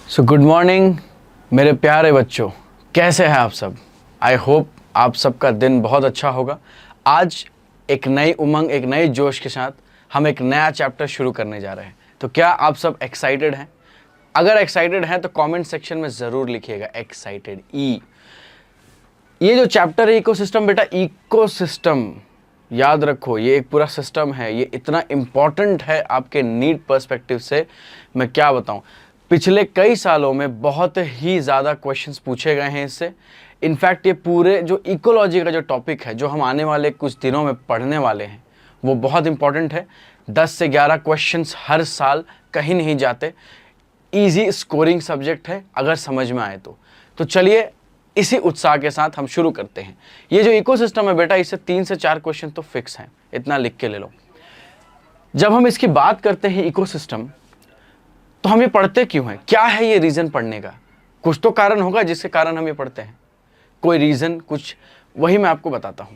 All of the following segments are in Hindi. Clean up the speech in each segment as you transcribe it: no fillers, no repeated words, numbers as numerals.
सो गुड मॉर्निंग मेरे प्यारे बच्चों, कैसे हैं आप सब। आई होप आप सबका दिन बहुत अच्छा होगा। आज एक नई उमंग, एक नए जोश के साथ हम एक नया चैप्टर शुरू करने जा रहे हैं। तो क्या आप सब एक्साइटेड हैं? अगर एक्साइटेड हैं तो कमेंट सेक्शन में ज़रूर लिखिएगा एक्साइटेड ई। ये जो चैप्टर है इकोसिस्टम, बेटा इकोसिस्टम याद रखो, ये एक पूरा सिस्टम है। ये इतना इम्पॉर्टेंट है आपके नीड पर्सपेक्टिव से, मैं क्या बताऊं। पिछले कई सालों में बहुत ही ज़्यादा क्वेश्चंस पूछे गए हैं इससे। इनफैक्ट ये पूरे जो इकोलॉजी का जो टॉपिक है, जो हम आने वाले कुछ दिनों में पढ़ने वाले हैं, वो बहुत इंपॉर्टेंट है। 10 से 11 क्वेश्चंस हर साल, कहीं नहीं जाते। ईजी स्कोरिंग सब्जेक्ट है अगर समझ में आए तो चलिए इसी उत्साह के साथ हम शुरू करते हैं। ये जो इकोसिस्टम है बेटा, इससे 3 से 4 क्वेश्चन तो फिक्स हैं, इतना लिख के ले लो। जब हम इसकी बात करते हैं इकोसिस्टम, तो हम ये पढ़ते क्यों हैं? क्या है ये रीजन पढ़ने का? कुछ तो कारण होगा जिसके कारण हम ये पढ़ते हैं, कोई रीजन कुछ, वही मैं आपको बताता हूं।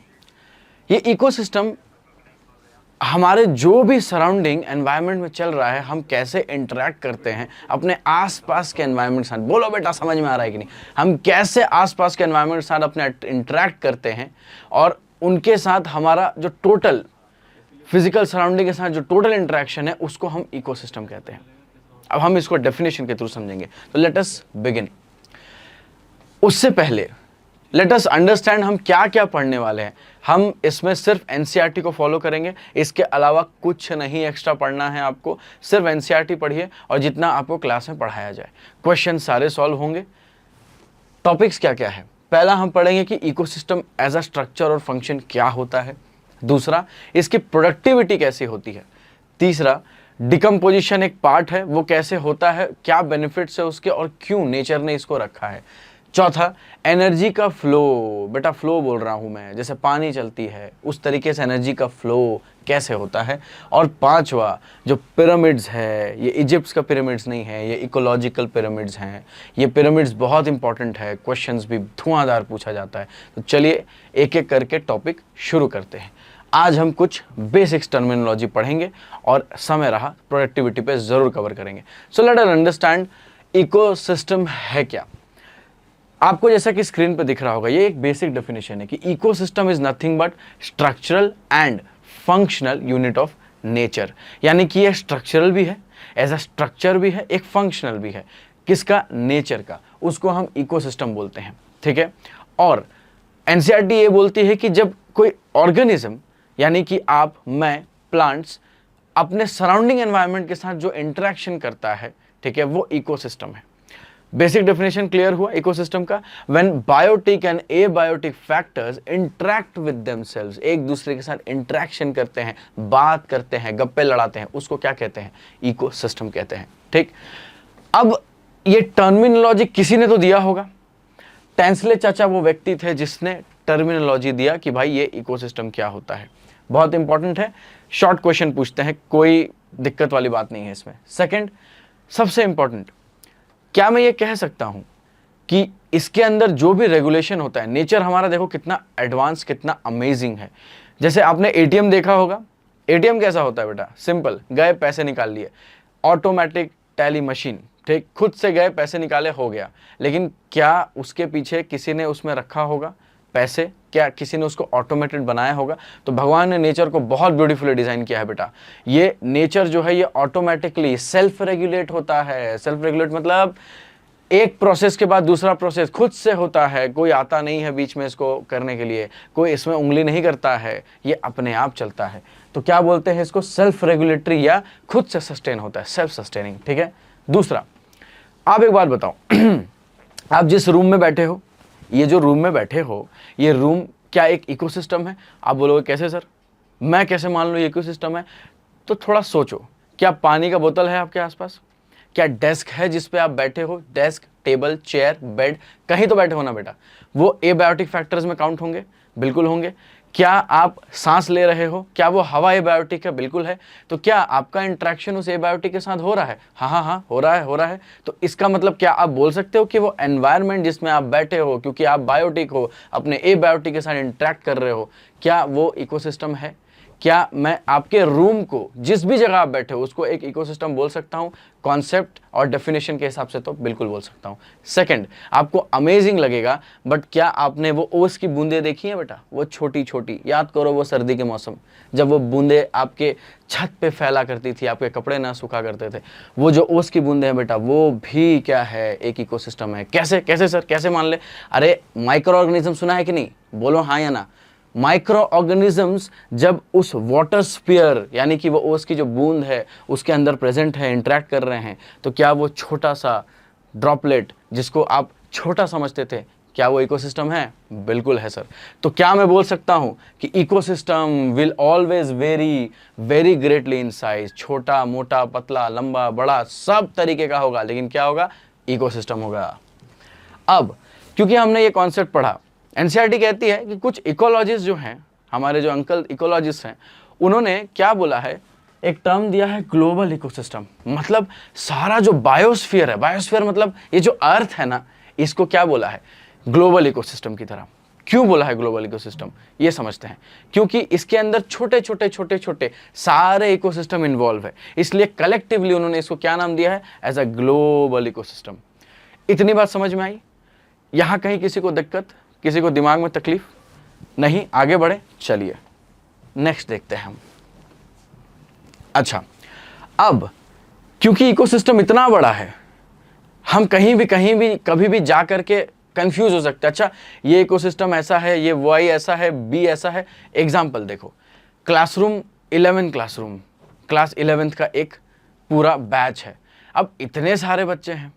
ये इकोसिस्टम हमारे जो भी सराउंडिंग एनवायरनमेंट में चल रहा है, हम कैसे इंटरेक्ट करते हैं अपने आसपास के एनवायरनमेंट के साथ। बोलो बेटा, समझ में आ रहा है कि नहीं? हम कैसे आसपास के एनवायरनमेंट के साथ अपने इंटरेक्ट करते हैं, और उनके साथ हमारा जो टोटल फिजिकल सराउंडिंग के साथ जो टोटल इंटरेक्शन है, उसको हम इकोसिस्टम कहते हैं। अब हम इसको डेफिनेशन के थ्रू समझेंगे। तो लेट अस बिगिन। उससे पहले लेट अस अंडरस्टैंड हम क्या क्या पढ़ने वाले हैं। हम इसमें सिर्फ एनसीईआरटी को फॉलो करेंगे, इसके अलावा कुछ नहीं एक्स्ट्रा पढ़ना है आपको। सिर्फ एनसीईआरटी पढ़िए और जितना आपको क्लास में पढ़ाया जाए। क्वेश्चन सारे सॉल्व होंगे। टॉपिक्स क्या क्या है? पहला हम पढ़ेंगे कि इकोसिस्टम एज अ स्ट्रक्चर और फंक्शन क्या होता है। दूसरा, इसकी प्रोडक्टिविटी कैसी होती है। तीसरा, डिकम्पोजिशन एक पार्ट है, वो कैसे होता है, क्या बेनिफिट्स है उसके, और क्यों नेचर ने इसको रखा है। चौथा, एनर्जी का फ्लो। बेटा फ्लो बोल रहा हूं मैं, जैसे पानी चलती है उस तरीके से एनर्जी का फ्लो कैसे होता है। और पांचवा, जो पिरामिड्स है, ये इजिप्ट का पिरामिड्स नहीं है, ये इकोलॉजिकल पिरामिड्स हैं। ये पिरामिड्स बहुत इंपॉर्टेंट है, क्वेश्चंस भी धुआंधार पूछा जाता है। तो चलिए एक एक करके टॉपिक शुरू करते हैं। आज हम कुछ बेसिक्स टर्मिनोलॉजी पढ़ेंगे और समय रहा प्रोडक्टिविटी पे जरूर कवर करेंगे। So let us understand ecosystem है क्या। आपको जैसा कि स्क्रीन पे दिख रहा होगा, ये एक बेसिक डेफिनेशन है कि ecosystem is nothing but structural and functional unit of nature. यानी कि ये स्ट्रक्चरल भी है, एज अ स्ट्रक्चर भी है, एक फंक्शनल भी है। किसका? नेचर का। उसको हम इकोसिस्टम बोलते हैं, ठीक है। और एनसीईआरटी ये बोलती है कि जब कोई ऑर्गेनिज्म, यानी कि आप, मैं, प्लांट्स अपने सराउंडिंग एनवायरनमेंट के साथ जो इंटरेक्शन करता है, ठीक है, वो इकोसिस्टम है। बेसिक डेफिनेशन क्लियर हुआ इकोसिस्टम का। When biotic and abiotic factors interact with themselves, एक दूसरे के साथ इंटरेक्शन करते हैं, बात करते हैं, गप्पे लड़ाते हैं, उसको क्या कहते हैं? इकोसिस्टम कहते हैं, ठीक। अब ये टर्मिनोलॉजी किसी ने तो दिया होगा। टेंसले चाचा वो व्यक्ति थे जिसने टर्मिनोलॉजी दिया कि भाई ये इकोसिस्टम क्या होता है। बहुत इंपॉर्टेंट है, शॉर्ट क्वेश्चन पूछते हैं, कोई दिक्कत वाली बात नहीं है इसमें। सेकंड, सबसे इंपॉर्टेंट, क्या मैं ये कह सकता हूं कि इसके अंदर जो भी रेगुलेशन होता है, नेचर हमारा देखो कितना एडवांस, कितना अमेजिंग है। जैसे आपने एटीएम देखा होगा। एटीएम कैसा होता है बेटा? सिंपल, गए पैसे निकाल लिए, ऑटोमेटिक टैली मशीन, ठीक, खुद से गए पैसे निकाले, हो गया। लेकिन क्या उसके पीछे किसी ने उसमें रखा होगा पैसे? क्या किसी ने उसको ऑटोमेटेड बनाया होगा? तो भगवान ने नेचर को बहुत ब्यूटीफुली डिजाइन किया है बेटा। ये नेचर जो है ये ऑटोमेटिकली सेल्फ रेगुलेट होता है। सेल्फ रेगुलेट मतलब एक प्रोसेस के बाद दूसरा प्रोसेस खुद से होता है, कोई आता नहीं है बीच में इसको करने के लिए, कोई इसमें उंगली नहीं करता है, ये अपने आप चलता है। तो क्या बोलते हैं इसको? सेल्फ रेगुलेटरी, या खुद से सस्टेन होता है, सेल्फ सस्टेनिंग, ठीक है। दूसरा, आप एक बात बताओ आप जिस रूम में बैठे हो, ये जो रूम में बैठे हो, ये रूम क्या एक इकोसिस्टम है? आप बोलोगे कैसे सर, मैं कैसे मान लूँ ये इकोसिस्टम है? तो थोड़ा सोचो, क्या पानी का बोतल है आपके आसपास? क्या डेस्क है जिस पे आप बैठे हो? डेस्क, टेबल, चेयर, बेड, कहीं तो बैठे हो ना बेटा। वो एबायोटिक फैक्टर्स में काउंट होंगे? बिल्कुल होंगे। क्या आप सांस ले रहे हो? क्या वो हवा एबायोटिक है? बिल्कुल है। तो क्या आपका इंटरेक्शन उस एबायोटिक के साथ हो रहा है? हाँ, हो रहा है। तो इसका मतलब क्या आप बोल सकते हो कि वो एनवायरनमेंट जिसमें आप बैठे हो, क्योंकि आप बायोटिक हो, अपने एबायोटिक के साथ इंटरेक्ट कर रहे हो, क्या वो इकोसिस्टम है? क्या मैं आपके रूम को, जिस भी जगह आप बैठे हो, उसको एक इकोसिस्टम बोल सकता हूं? कॉन्सेप्ट और डेफिनेशन के हिसाब से तो बिल्कुल बोल सकता हूं। सेकंड, आपको अमेजिंग लगेगा, बट क्या आपने वो ओस की बूंदें देखी हैं बेटा? वो छोटी छोटी, याद करो वो सर्दी के मौसम, जब वो बूंदें आपके छत पे फैला करती थी, आपके कपड़े ना सूखा करते थे। वो जो ओस की बूंदें हैं बेटा, वो भी क्या है? एक इकोसिस्टम है। कैसे कैसे सर, कैसे मान ले? अरे माइक्रो ऑर्गेनिज्म सुना है कि नहीं? बोलो हाँ या ना। माइक्रो ऑर्गेनिजम्स जब उस वाटर स्फीयर, यानी कि वो ओस की जो बूंद है उसके अंदर प्रेजेंट है, इंटरेक्ट कर रहे हैं, तो क्या वो छोटा सा ड्रॉपलेट जिसको आप छोटा समझते थे, क्या वो इकोसिस्टम है? बिल्कुल है सर। तो क्या मैं बोल सकता हूं कि ecosystem will always very very greatly in size? छोटा, मोटा, पतला, लंबा, बड़ा, सब तरीके का होगा, लेकिन क्या होगा? इकोसिस्टम होगा। अब क्योंकि हमने ये कॉन्सेप्ट पढ़ा, एनसीईआरटी कहती है कि कुछ इकोलॉजिस्ट जो हैं, हमारे जो अंकल इकोलॉजिस्ट हैं, उन्होंने क्या बोला है? एक टर्म दिया है ग्लोबल इकोसिस्टम। मतलब सारा जो बायोस्फीयर है, बायोस्फीयर मतलब ये जो अर्थ है ना, इसको क्या बोला है? ग्लोबल इकोसिस्टम की तरह। क्यों बोला है ग्लोबल इकोसिस्टम? ये समझते हैं। क्योंकि इसके अंदर छोटे छोटे छोटे छोटे सारे इकोसिस्टम इन्वॉल्व है, इसलिए कलेक्टिवली उन्होंने इसको क्या नाम दिया है? As a global ecosystem. इतनी बात समझ में आई? यहां कहीं किसी को दिक्कत, किसी को दिमाग में तकलीफ नहीं? आगे बढ़े, चलिए नेक्स्ट देखते हैं हम। अच्छा, अब क्योंकि इकोसिस्टम इतना बड़ा है, हम कहीं भी कभी भी जा करके कंफ्यूज हो सकते हैं। अच्छा, ये इकोसिस्टम ऐसा है, ये वाई ऐसा है, बी ऐसा है। एग्जाम्पल देखो, क्लासरूम 11 क्लासरूम, क्लास 11th का एक पूरा बैच है। अब इतने सारे बच्चे हैं,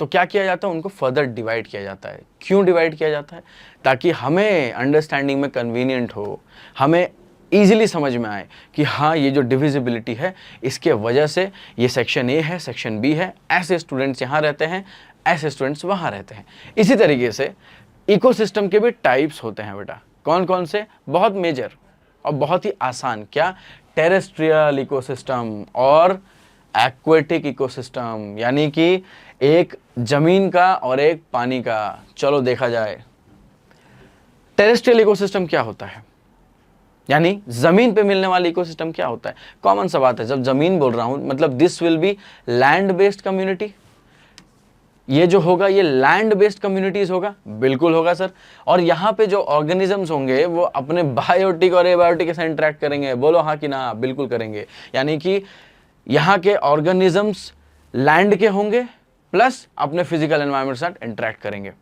तो क्या किया जाता है? उनको फर्दर डिवाइड किया जाता है। क्यों डिवाइड किया जाता है? ताकि हमें अंडरस्टैंडिंग में कन्वीनियंट हो, हमें ईजिली समझ में आए कि हाँ, ये जो डिविजिबिलिटी है, इसके वजह से ये सेक्शन ए है, सेक्शन बी है, ऐसे स्टूडेंट्स यहाँ रहते हैं, ऐसे स्टूडेंट्स वहाँ रहते हैं। इसी तरीके से इकोसिस्टम के भी टाइप्स होते हैं बेटा। कौन कौन से? बहुत मेजर और बहुत ही आसान। क्या? टेरेस्ट्रियल इकोसिस्टम और एक्वेटिक इकोसिस्टम, यानी कि एक जमीन का और एक पानी का। चलो देखा जाए, टेरेस्ट्रियल इकोसिस्टम क्या होता है, यानी जमीन पे मिलने वाली इकोसिस्टम क्या होता है? कॉमन सा बात है, जब जमीन बोल रहा हूं मतलब this will B land based community. ये जो होगा ये लैंड बेस्ड कम्युनिटीज होगा, बिल्कुल होगा सर। और यहाँ पे जो ऑर्गेनिजम्स होंगे वो अपने बायोटिक और एबायोटिक के साथ इंटरेक्ट करेंगे। बोलो हाँ कि ना? बिल्कुल करेंगे। यानी कि यहाँ के ऑर्गेनिजम्स लैंड के होंगे प्लस अपने फिजिकल एनवायरनमेंट के साथ इंटरेक्ट करेंगे।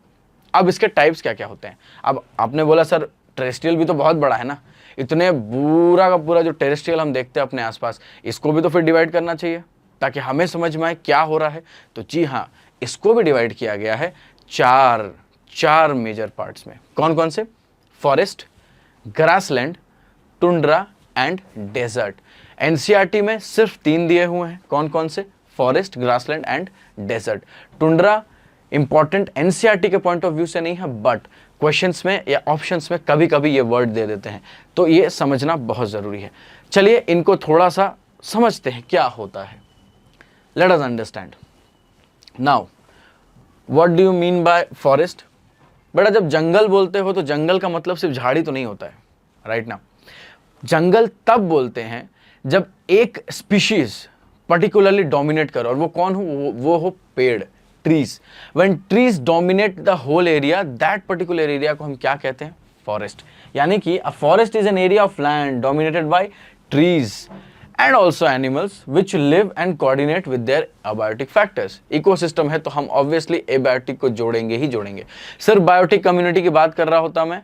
अब इसके टाइप्स क्या क्या होते हैं? अब आपने बोला सर टेरेस्ट्रियल भी तो बहुत बड़ा है ना, इतने पूरा का पूरा जो टेरेस्ट्रियल हम देखते हैं अपने आसपास, इसको भी तो फिर डिवाइड करना चाहिए ताकि हमें समझ में आए क्या हो रहा है। तो जी हाँ, इसको भी डिवाइड किया गया है चार मेजर पार्ट्स में। कौन कौन से? Forest, grassland, tundra and desert. NCERT में सिर्फ 3 दिए हुए हैं। कौन कौन से? Forest, grassland and desert. Tundra important NCERT के पॉइंट ऑफ व्यू से नहीं है, बट क्वेश्चंस में या ऑप्शंस में कभी कभी ये वर्ड दे देते हैं, तो ये समझना बहुत जरूरी है। चलिए इनको थोड़ा सा समझते हैं क्या होता है। Let us understand now what do you mean by forest? बेटा जब जंगल बोलते हो तो जंगल का मतलब सिर्फ झाड़ी तो नहीं होता है, राइट ना। जंगल तब बोलते हैं जब एक स्पीशीज पर्टिकुलरली डोमिनेट करे, और वो कौन हो? वो हो पेड़, trees. When trees dominate the whole area, that particular area को हम क्या कहते हैं? फॉरेस्ट। यानी कि a forest is an area of land dominated by trees and also animals which live and coordinate with their abiotic factors। Ecosystem है तो हम obviously abiotic को जोड़ेंगे ही जोड़ेंगे। सिर्फ बायोटिक कम्युनिटी की बात कर रहा होता मैं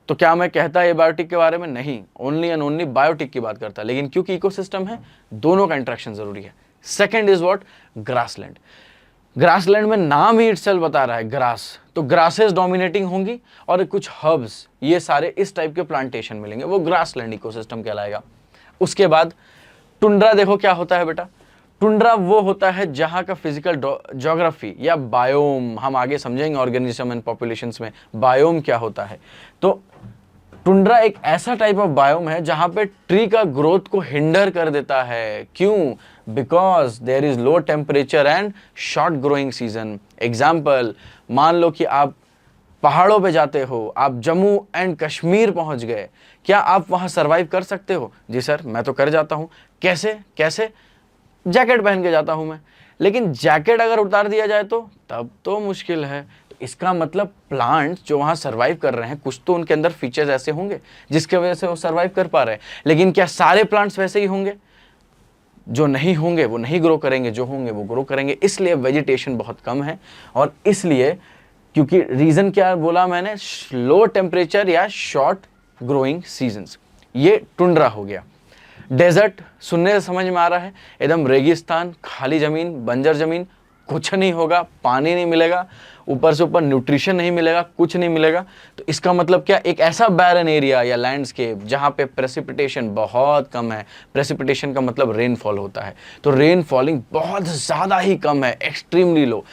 तो क्या मैं कहता एबायोटिक के बारे में? नहीं, ओनली एंड ओनली बायोटिक की बात करता। लेकिन क्योंकि इकोसिस्टम है, दोनों का इंटरेक्शन जरूरी है। Second is what? Grassland. Grassland में नाम ही इटसेल्फ बता रहा है ग्रास, तो ग्रासेस डोमिनेटिंग होंगी और कुछ हर्ब्स, ये सारे इस टाइप के प्लांटेशन मिलेंगे, वो ग्रासलैंड इकोसिस्टम कहलाएगा। उसके बाद टुंड्रा देखो क्या होता है बेटा। टुंड्रा वो होता है जहां का फिजिकल ज्योग्राफी या बायोम, हम आगे समझेंगे ऑर्गेनिज्म एंड पॉपुलेशंस में बायोम क्या होता है। तो टुंड्रा एक ऐसा टाइप ऑफ बायोम है जहां पे ट्री का ग्रोथ को हिंडर कर देता है। क्यों? Because there is low temperature and short growing season. Example, मान लो कि आप पहाड़ों पे जाते हो, आप जम्मू एंड कश्मीर पहुंच गए, क्या आप वहां सरवाइव कर सकते हो? जी सर, मैं तो कर जाता हूं। कैसे कैसे? जैकेट पहन के जाता हूं मैं। लेकिन जैकेट अगर उतार दिया जाए तो तब तो मुश्किल है। तो इसका मतलब प्लांट्स जो वहां सरवाइव कर रहे हैं, कुछ तो उनके अंदर फीचर्स ऐसे होंगे जिसके वजह से वो सरवाइव कर पा रहे हैं। लेकिन क्या सारे प्लांट्स वैसे ही होंगे? जो नहीं होंगे वो नहीं ग्रो करेंगे, जो होंगे वो ग्रो करेंगे। इसलिए वेजिटेशन बहुत कम है। और इसलिए, क्योंकि रीजन क्या बोला मैंने, लो टेम्परेचर या शॉर्ट ग्रोइंग सीजन्स। ये टुंड्रा हो गया। डेजर्ट सुनने से समझ में आ रहा है, एकदम रेगिस्तान, खाली जमीन, बंजर जमीन, कुछ नहीं होगा, पानी नहीं मिलेगा, ऊपर से ऊपर न्यूट्रिशन नहीं मिलेगा, कुछ नहीं मिलेगा। तो इसका मतलब क्या? एक ऐसा बैरन एरिया या लैंडस्केप जहां पे प्रेसिपिटेशन बहुत कम है। प्रेसिपिटेशन का मतलब रेनफॉल होता है। तो रेन फॉलिंग बहुत ज्यादा ही कम है, एक्सट्रीमली लो,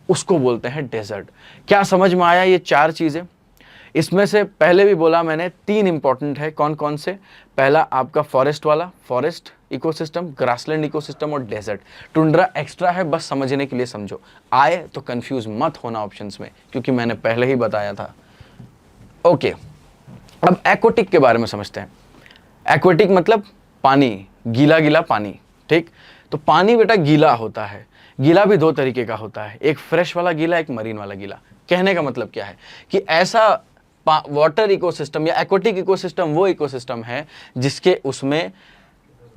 उसको बोलते हैं डेजर्ट। क्या समझ में आया ये चार चीजें? इसमें से पहले भी बोला मैंने, तीन इंपॉर्टेंट है। कौन कौन से? पहला आपका फॉरेस्ट वाला, फॉरेस्ट इकोसिस्टम, ग्रासलैंड इकोसिस्टम और डेजर्ट। टुंड्रा एक्स्ट्रा है, बस समझने के लिए समझो। आए तो कंफ्यूज मत होना ऑप्शंस में, क्योंकि मैंने पहले ही बताया था। ओके, अब एक्वाटिक के बारे में समझते हैं। एक्वाटिक मतलब पानी, गीला गीला पानी। ठीक, तो पानी बेटा गीला होता है। गीला भी दो तरीके का होता है, एक फ्रेश वाला गीला, एक मरीन वाला गीला। कहने का मतलब क्या है कि ऐसा वाटर इकोसिस्टम या एक्वाटिक इकोसिस्टम वो इकोसिस्टम है जिसके उसमें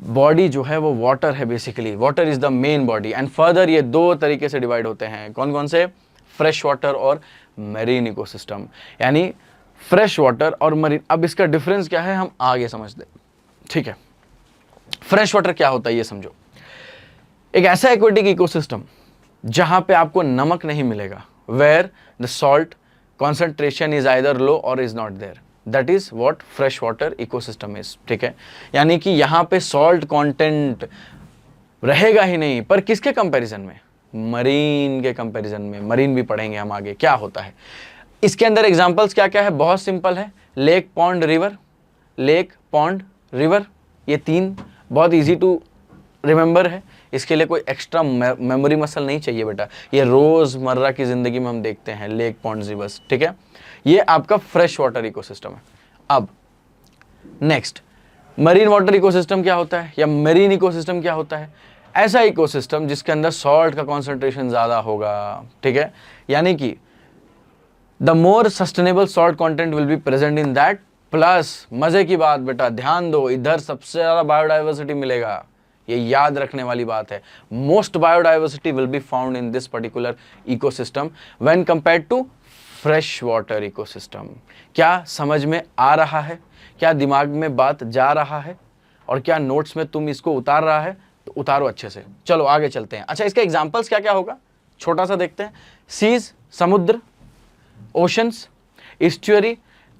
बॉडी जो है वो वाटर है। Basically water is the main body. And further ये दो तरीके से डिवाइड होते हैं। कौन कौन से? फ्रेश वाटर और मरीन इकोसिस्टम। यानी फ्रेश वाटर और मरीन। अब इसका डिफरेंस क्या है हम आगे समझते हैं, ठीक है। फ्रेश वाटर क्या होता है ये समझो। एक ऐसा एक्वाटिक इकोसिस्टम जहां पे आपको नमक नहीं मिलेगा, where the salt concentration is either low or is not there, that is what fresh water ecosystem is। ठीक है, यानी कि यहां पे सॉल्ट कंटेंट रहेगा ही नहीं। पर किसके कंपैरिजन में? मरीन के कंपैरिजन में। मरीन भी पढ़ेंगे हम आगे क्या होता है। इसके अंदर एग्जांपल्स क्या क्या है? बहुत सिंपल है, lake, pond, river. Lake, pond, river, ये तीन बहुत इजी टू रिमेंबर है। इसके लिए कोई एक्स्ट्रा मेमोरी मसल नहीं चाहिए बेटा, ये रोजमर्रा की जिंदगी में हम देखते हैं, लेक, पॉन्ड्स, रिवर्स। ठीक है, ये आपका फ्रेश वाटर इकोसिस्टम है। अब नेक्स्ट, मरीन वाटर इकोसिस्टम क्या होता है या मरीन इकोसिस्टम क्या होता है? ऐसा इकोसिस्टम जिसके अंदर सॉल्ट का कॉन्सेंट्रेशन ज्यादा होगा। ठीक है, यानी कि the more sustainable salt content will be present in that. Plus मजे की बात बेटा, ध्यान दो, इधर सबसे ज्यादा बायोडाइवर्सिटी मिलेगा। ये याद रखने वाली बात है। Most biodiversity will be found in this particular ecosystem when compared to fresh water ecosystem. क्या समझ में आ रहा है? क्या दिमाग में बात जा रहा है? और क्या नोट्स में तुम इसको उतार रहा है? तो उतारो अच्छे से। चलो आगे चलते हैं। अच्छा, इसके एग्जाम्पल्स क्या क्या होगा, छोटा सा देखते हैं। सीज, समुद्र, ओशंस, ईस्चुअरी,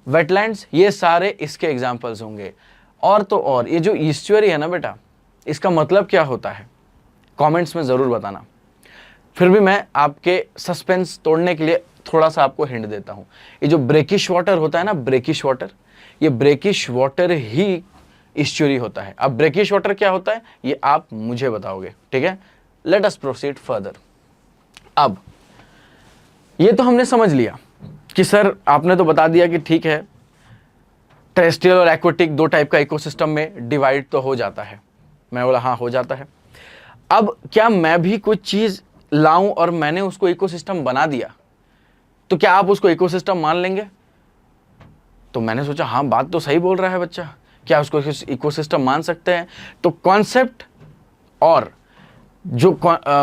वेटलैंड्स, ये सारे इसके एग्जाम्पल्स होंगे। और तो और ये जो ईस्चुअरी है ना बेटा, इसका मतलब क्या होता है कमेंट्स में ज़रूर बताना। फिर भी मैं आपके सस्पेंस तोड़ने के लिए थोड़ा सा आपको हिंट देता हूँ। ये जो ब्रेकिश वाटर होता है ना, ब्रेकिश वाटर, ये ब्रेकिश वाटर ही ईस्चुअरी होता है। अब ब्रेकिश वाटर क्या होता है ये आप मुझे बताओगे, ठीक है। Let us proceed further. अब ये तो हमने समझ लिया कि सर आपने तो बता दिया कि ठीक है, टेरेस्ट्रियल और एक्वाटिक दो टाइप का इकोसिस्टम में डिवाइड तो हो जाता है। मैं बोला हाँ हो जाता है। अब क्या मैं भी कुछ चीज लाऊं और मैंने उसको इकोसिस्टम बना दिया तो क्या आप उसको इकोसिस्टम मान लेंगे? तो मैंने सोचा हाँ बात तो सही बोल रहा है बच्चा, क्या उसको इकोसिस्टम मान सकते हैं? तो कॉन्सेप्ट और जो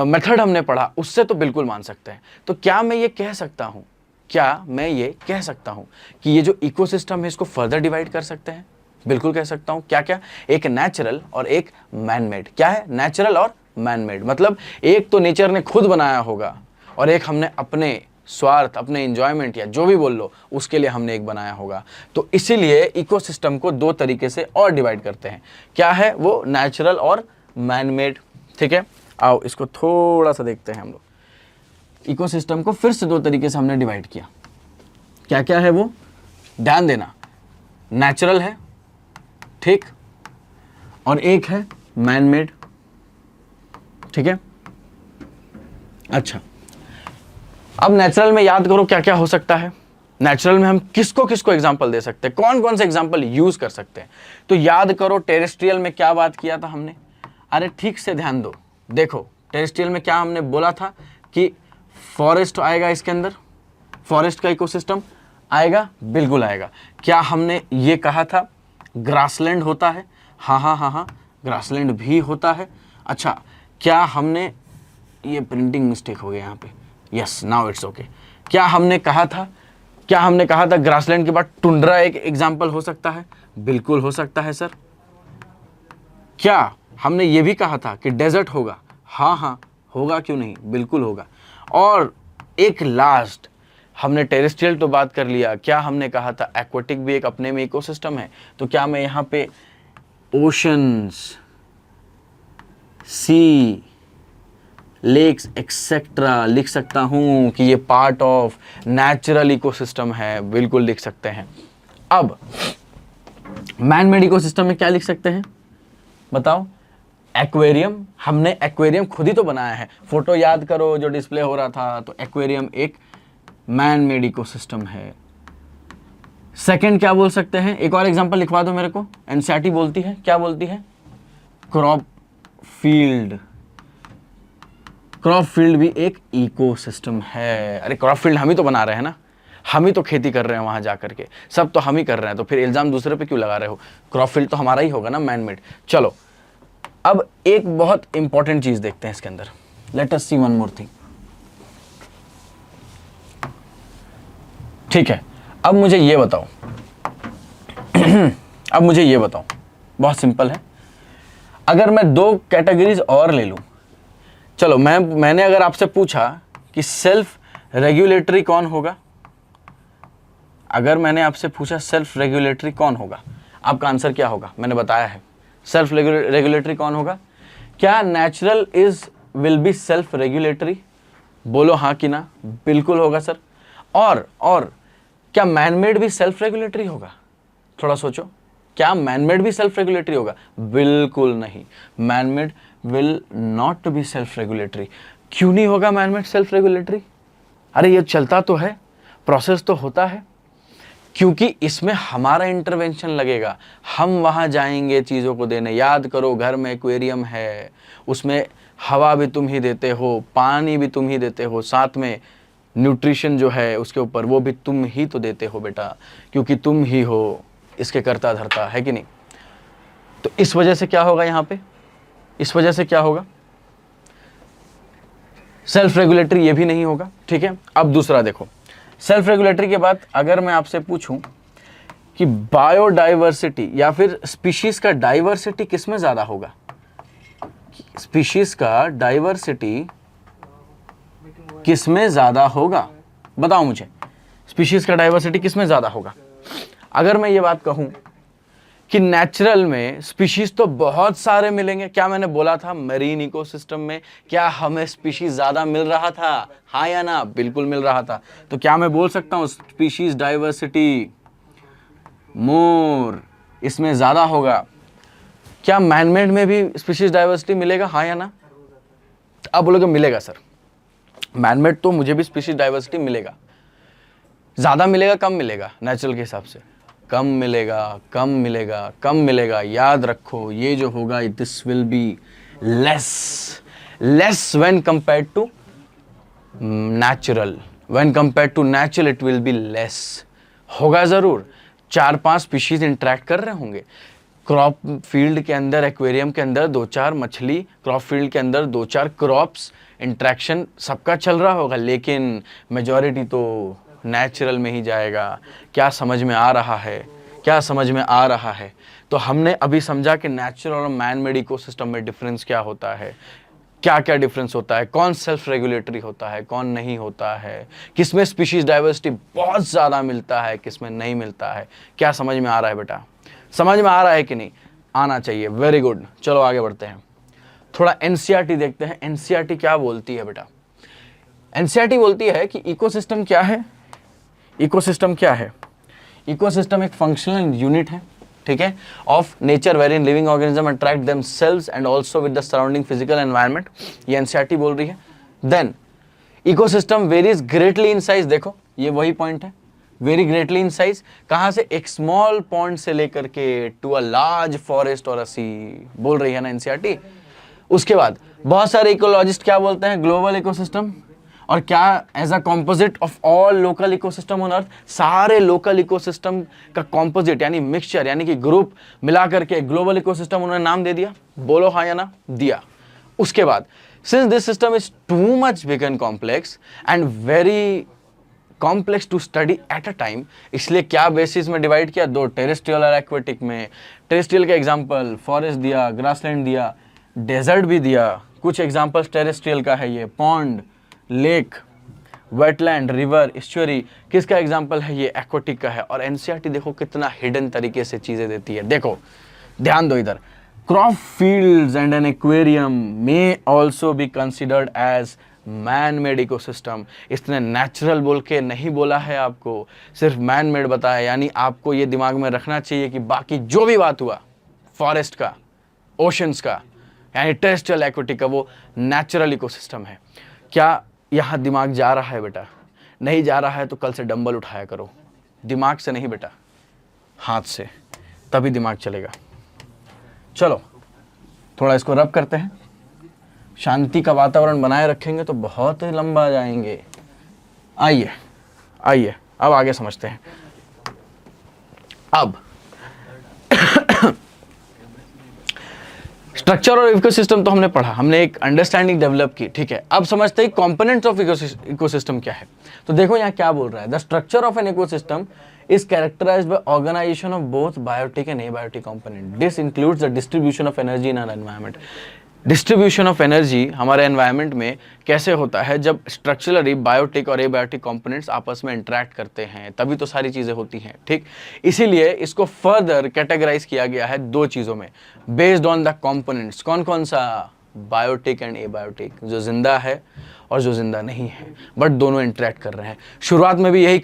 मेथड हमने पढ़ा उससे तो बिल्कुल मान सकते हैं। तो क्या मैं ये कह सकता हूं, क्या मैं ये कह सकता हूं कि ये जो इकोसिस्टम है इसको फर्दर डिवाइड कर सकते हैं? बिल्कुल कह सकता हूं। क्या क्या? एक नेचुरल और एक मैन मेड। क्या है? नेचुरल और मैन मेड। मतलब एक तो नेचर ने खुद बनाया होगा और एक हमने अपने स्वार्थ, अपने एंजॉयमेंट या जो भी बोल लो उसके लिए हमने एक बनाया होगा। तो इसीलिए इकोसिस्टम को दो तरीके से और डिवाइड करते हैं। क्या है वो? नेचुरल और मैन मेड। ठीक है, आओ इसको थोड़ा सा देखते हैं हम लोग। इकोसिस्टम को फिर से दो तरीके से हमने डिवाइड किया। क्या क्या है वो? ध्यान देना, नेचुरल है, ठीक, और एक है मैन मेड। ठीक है, अच्छा अब नेचुरल में याद करो क्या क्या हो सकता है। नेचुरल में हम किसको किसको एग्जाम्पल दे सकते हैं, कौन कौन से एग्जाम्पल यूज कर सकते हैं। तो याद करो टेरेस्ट्रियल में क्या बात किया था हमने, अरे ठीक से ध्यान दो। देखो टेरेस्ट्रियल में क्या हमने बोला था कि फॉरेस्ट आएगा, इसके अंदर फॉरेस्ट का इकोसिस्टम आएगा, बिल्कुल आएगा। क्या हमने ये कहा था ग्रासलैंड होता है, हाँ, ग्रासलैंड भी होता है। अच्छा, क्या हमने, ये प्रिंटिंग मिस्टेक हो गया यहाँ पे, यस नाउ इट्स ओके। क्या हमने कहा था ग्रासलैंड के बाद टुंड्रा एक एग्जाम्पल हो सकता है, बिल्कुल हो सकता है सर। क्या हमने ये भी कहा था कि डेजर्ट होगा, हाँ होगा, क्यों नहीं, बिल्कुल होगा। और एक लास्ट, हमने टेरेस्ट्रियल तो बात कर लिया, क्या हमने कहा था एक्वाटिक भी एक अपने में इकोसिस्टम है। तो क्या मैं यहाँ पे ओशंस, सी, लेक्स एक्सेट्रा लिख सकता हूं कि ये पार्ट ऑफ नेचुरल इकोसिस्टम है, बिल्कुल लिख सकते हैं। अब मैन मेड इकोसिस्टम में क्या लिख सकते हैं बताओ, एक्वेरियम, हमने एक्वेरियम खुद ही तो बनाया है, फोटो याद करो जो डिस्प्ले हो रहा था, तो एक्वेरियम एक मैन मेड इकोसिस्टम है। सेकंड क्या बोल सकते हैं, एक और एग्जांपल लिखवा दो मेरे को, एनसीईआरटी बोलती है, क्या बोलती है, क्रॉप फील्ड। क्रॉप फील्ड भी एक इकोसिस्टम है। अरे क्रॉप फील्ड हम ही तो बना रहे हैं ना, हम ही तो खेती कर रहे हैं वहां जाकर के, सब तो हम ही कर रहे हैं, तो फिर इल्जाम दूसरे पे क्यों लगा रहे हो, क्रॉप फील्ड तो हमारा ही होगा ना, मैन मेड। चलो अब एक बहुत इंपॉर्टेंट चीज देखते हैं इसके अंदर, लेट अस सी वन मोर थिंग। ठीक है, अब मुझे ये बताओ बहुत सिंपल है, अगर मैं दो कैटेगरीज और ले लूं, चलो मैंने अगर आपसे पूछा कि सेल्फ रेगुलेटरी कौन होगा, अगर मैंने आपसे पूछा सेल्फ रेगुलेटरी कौन होगा, आपका आंसर क्या होगा, मैंने बताया है सेल्फ रेगुलेटरी कौन होगा। क्या natural will be self regulatory, बोलो हाँ कि ना, बिल्कुल होगा सर। और क्या मैनमेड भी सेल्फ रेगुलेटरी होगा, थोड़ा सोचो, क्या मैनमेड भी सेल्फ रेगुलेटरी होगा, बिल्कुल नहीं, manmade will not be self regulatory. क्यों नहीं होगा मैनमेड सेल्फ रेगुलेटरी, अरे ये चलता तो है, प्रोसेस तो होता है, क्योंकि इसमें हमारा इंटरवेंशन लगेगा, हम वहां जाएंगे चीजों को देने। याद करो घर में एक्वेरियम है, उसमें हवा भी तुम ही देते हो, पानी भी तुम ही देते हो, साथ में न्यूट्रिशन जो है उसके ऊपर वो भी तुम ही तो देते हो बेटा, क्योंकि तुम ही हो इसके करता धरता, है कि नहीं। तो इस वजह से क्या होगा यहाँ पे, इस वजह से क्या होगा, सेल्फ रेगुलेटरी ये भी नहीं होगा। ठीक है, अब दूसरा देखो, सेल्फ रेगुलेटरी के बाद अगर मैं आपसे पूछूं कि बायोडाइवर्सिटी या फिर स्पीशीज का डाइवर्सिटी किसमें ज्यादा होगा, स्पीशीज का डाइवर्सिटी किसमें ज्यादा होगा, बताओ मुझे, स्पीशीज का डाइवर्सिटी किसमें ज्यादा होगा। अगर मैं ये बात कहूं कि नेचुरल में स्पीशीज तो बहुत सारे मिलेंगे, क्या मैंने बोला था मरीन इकोसिस्टम में क्या हमें स्पीशीज ज्यादा मिल रहा था, हाँ या ना, बिल्कुल मिल रहा था। तो क्या मैं बोल सकता हूं स्पीशीज डाइवर्सिटी मोर, इसमें ज्यादा होगा। क्या मैनमेड में भी स्पीशीज डाइवर्सिटी मिलेगा, हाँ या ना, अब बोलोगे मिलेगा सर, मैनमेड तो मुझे भी स्पीशीज डाइवर्सिटी मिलेगा, ज्यादा मिलेगा कम मिलेगा, नेचुरल के हिसाब से कम मिलेगा। याद रखो ये जो होगा this will be less when compared to natural, it will be less होगा जरूर। 4-5 स्पीशीज इंटरेक्ट कर रहे होंगे, क्रॉप फील्ड के अंदर, एक्वेरियम के अंदर 2-4 मछली, क्रॉप फील्ड के अंदर 2-4 क्रॉप्स, इंटरेक्शन सबका चल रहा होगा, लेकिन मेजॉरिटी तो नेचुरल में ही जाएगा। क्या समझ में आ रहा है, तो हमने अभी समझा कि नेचुरल और मैन मेड इकोसिस्टम में डिफरेंस क्या होता है, क्या क्या डिफरेंस होता है, कौन सेल्फ रेगुलेटरी होता है, कौन नहीं होता है, किसमें स्पीशीज डाइवर्सिटी बहुत ज़्यादा मिलता है, किसमें नहीं मिलता है। क्या समझ में आ रहा है बेटा, समझ में आ रहा है कि नहीं, आना चाहिए, वेरी गुड। चलो आगे बढ़ते हैं, थोड़ा एनसीईआरटी देखते हैं। एनसीईआरटी क्या बोलती है बेटा, एनसीईआरटी बोलती है कि इकोसिस्टम क्या है, इकोसिस्टम एक फंक्शनल यूनिट है, ठीक है, of nature various living organism attract themselves and also with the surrounding physical environment, ये एनसीईआरटी बोल रही है। Then ecosystem varies greatly in size, देखो ये वही पॉइंट है, वेरी ग्रेटली इन साइज। कहां से? एक स्मॉल पॉन्ड से लेकर के टू अ लार्ज फॉरेस्ट और अ सी, बोल रही है ना एनसीईआरटी। उसके बाद बहुत सारे इकोलॉजिस्ट क्या बोलते हैं? Global ecosystem. और क्या? As a composite of all local ecosystem on earth, सारे लोकल इकोसिस्टम का कॉम्पोजिट यानी मिक्सचर यानी कि ग्रुप मिला करके ग्लोबल इकोसिस्टम उन्होंने नाम दे दिया। बोलो हाँ या ना? दिया। उसके बाद since this system is too much big and complex and very complex to study at a time, इसलिए क्या बेसिस में डिवाइड किया? दो, टेरेस्ट्रियल और एक्वेटिक में। टेरेस्ट्रियल के एग्जांपल फॉरेस्ट दिया, ग्रासलैंड दिया, डेजर्ट भी दिया। कुछ एग्जांपल्स टेरेस्ट्रियल का है ये pond, lake, wetland, river, estuary. किसका एग्जांपल है? ये एक्वेटिक का है। और एनसीईआरटी देखो कितना हिडन तरीके से चीजें देती है। देखो ध्यान दो इधर, crop fields and an aquarium may also be considered as man made ecosystem. इसने नेचुरल बोल के नहीं बोला है आपको, सिर्फ मैन मेड बताया। यानी आपको ये दिमाग में रखना चाहिए कि बाकी जो भी बात हुआ फॉरेस्ट का, ओशंस का, यानी टेरेस्ट्रियल एक्वेटिक का, वो नेचुरल इकोसिस्टम है। क्या यहाँ दिमाग जा रहा है बेटा? नहीं जा रहा है तो कल से डंबल उठाया करो। दिमाग से नहीं बेटा, हाथ से, तभी दिमाग चलेगा। चलो थोड़ा इसको रब करते हैं। शांति का वातावरण बनाए रखेंगे तो बहुत लंबा जाएंगे। आइए आइए अब आगे समझते हैं। अब स्ट्रक्चर और इकोसिस्टम तो हमने पढ़ा, हमने एक अंडरस्टैंडिंग डेवलप की, ठीक है। अब समझते हैं कंपोनेंट्स ऑफ इकोसिस्टम क्या है। तो देखो यहाँ क्या बोल रहा है, the structure of an ecosystem is characterized by organization of both biotic and abiotic component. This includes the distribution of energy in our environment. Distribution of energy हमारे एनवायरनमेंट में कैसे होता है? जब स्ट्रक्चरली बायोटिक और एबायोटिक कंपोनेंट्स आपस में इंटरेक्ट करते हैं तभी तो सारी चीज़ें होती हैं, ठीक। इसीलिए इसको फर्दर कैटेगराइज किया गया है दो चीज़ों में, बेस्ड ऑन द कंपोनेंट्स। कौन कौन सा? बायोटिक एंड एबायोटिक, जो जिंदा है और जो जिंदा नहीं है, बट दोनों इंटरेक्ट कर रहे हैं। शुरुआत में भी यही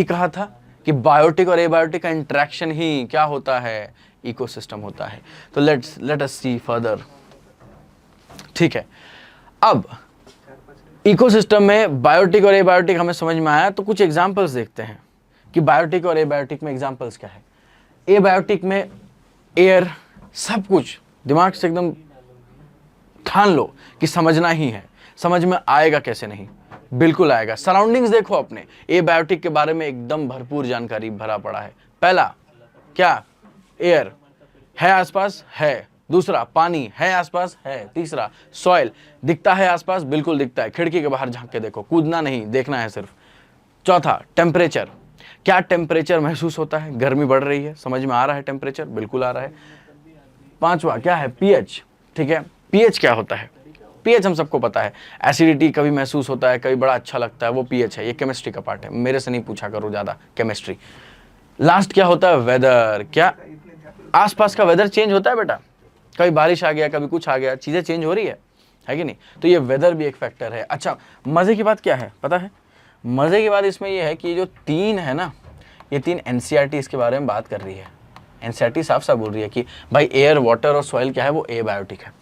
कहा था कि बायोटिक और एबायोटिक का इंटरेक्शन ही क्या होता है? इकोसिस्टम होता है। तो लेट अस सी फर्दर, ठीक है। अब इकोसिस्टम में बायोटिक और एबायोटिक हमें समझ में आया, तो कुछ एग्जांपल्स देखते हैं कि बायोटिक और एबायोटिक में एग्जांपल्स क्या है। एबायोटिक में एयर, सब कुछ दिमाग से एकदम ठान लो कि समझना ही है। समझ में आएगा कैसे नहीं? बिल्कुल आएगा। सराउंडिंग्स देखो अपने, एबायोटिक के बारे में एकदम भरपूर जानकारी भरा पड़ा है। पहला क्या? एयर है आसपास, है। दूसरा पानी है आसपास, है। तीसरा सॉइल दिखता है आसपास, बिल्कुल दिखता है, खिड़की के बाहर झांक के देखो, कूदना नहीं, देखना है सिर्फ। चौथा टेम्परेचर, क्या टेम्परेचर महसूस होता है? गर्मी बढ़ रही है, समझ में आ रहा है टेम्परेचर? बिल्कुल आ रहा है। पांचवा क्या है? पीएच, ठीक है। पीएच क्या होता है? पीएच हम सबको पता है, एसिडिटी कभी महसूस होता है, कभी बड़ा अच्छा लगता है, वो पीएच है। ये केमिस्ट्री का पार्ट है, मेरे से नहीं पूछा करो ज्यादा केमिस्ट्री। लास्ट क्या होता है? वेदर, क्या आसपास का वेदर चेंज होता है बेटा? कभी बारिश आ गया, कभी कुछ आ गया, चीजें चेंज हो रही है कि नहीं? तो ये वेदर भी एक फैक्टर है। अच्छा, मजे की बात क्या है पता है? मजे की बात इसमें ये है कि जो तीन है ना, ये तीन एनसीईआरटी इसके बारे में बात कर रही है। एनसीईआरटी साफ साफ बोल रही है कि भाई एयर, वाटर और सॉइल क्या है? वो एबायोटिक है।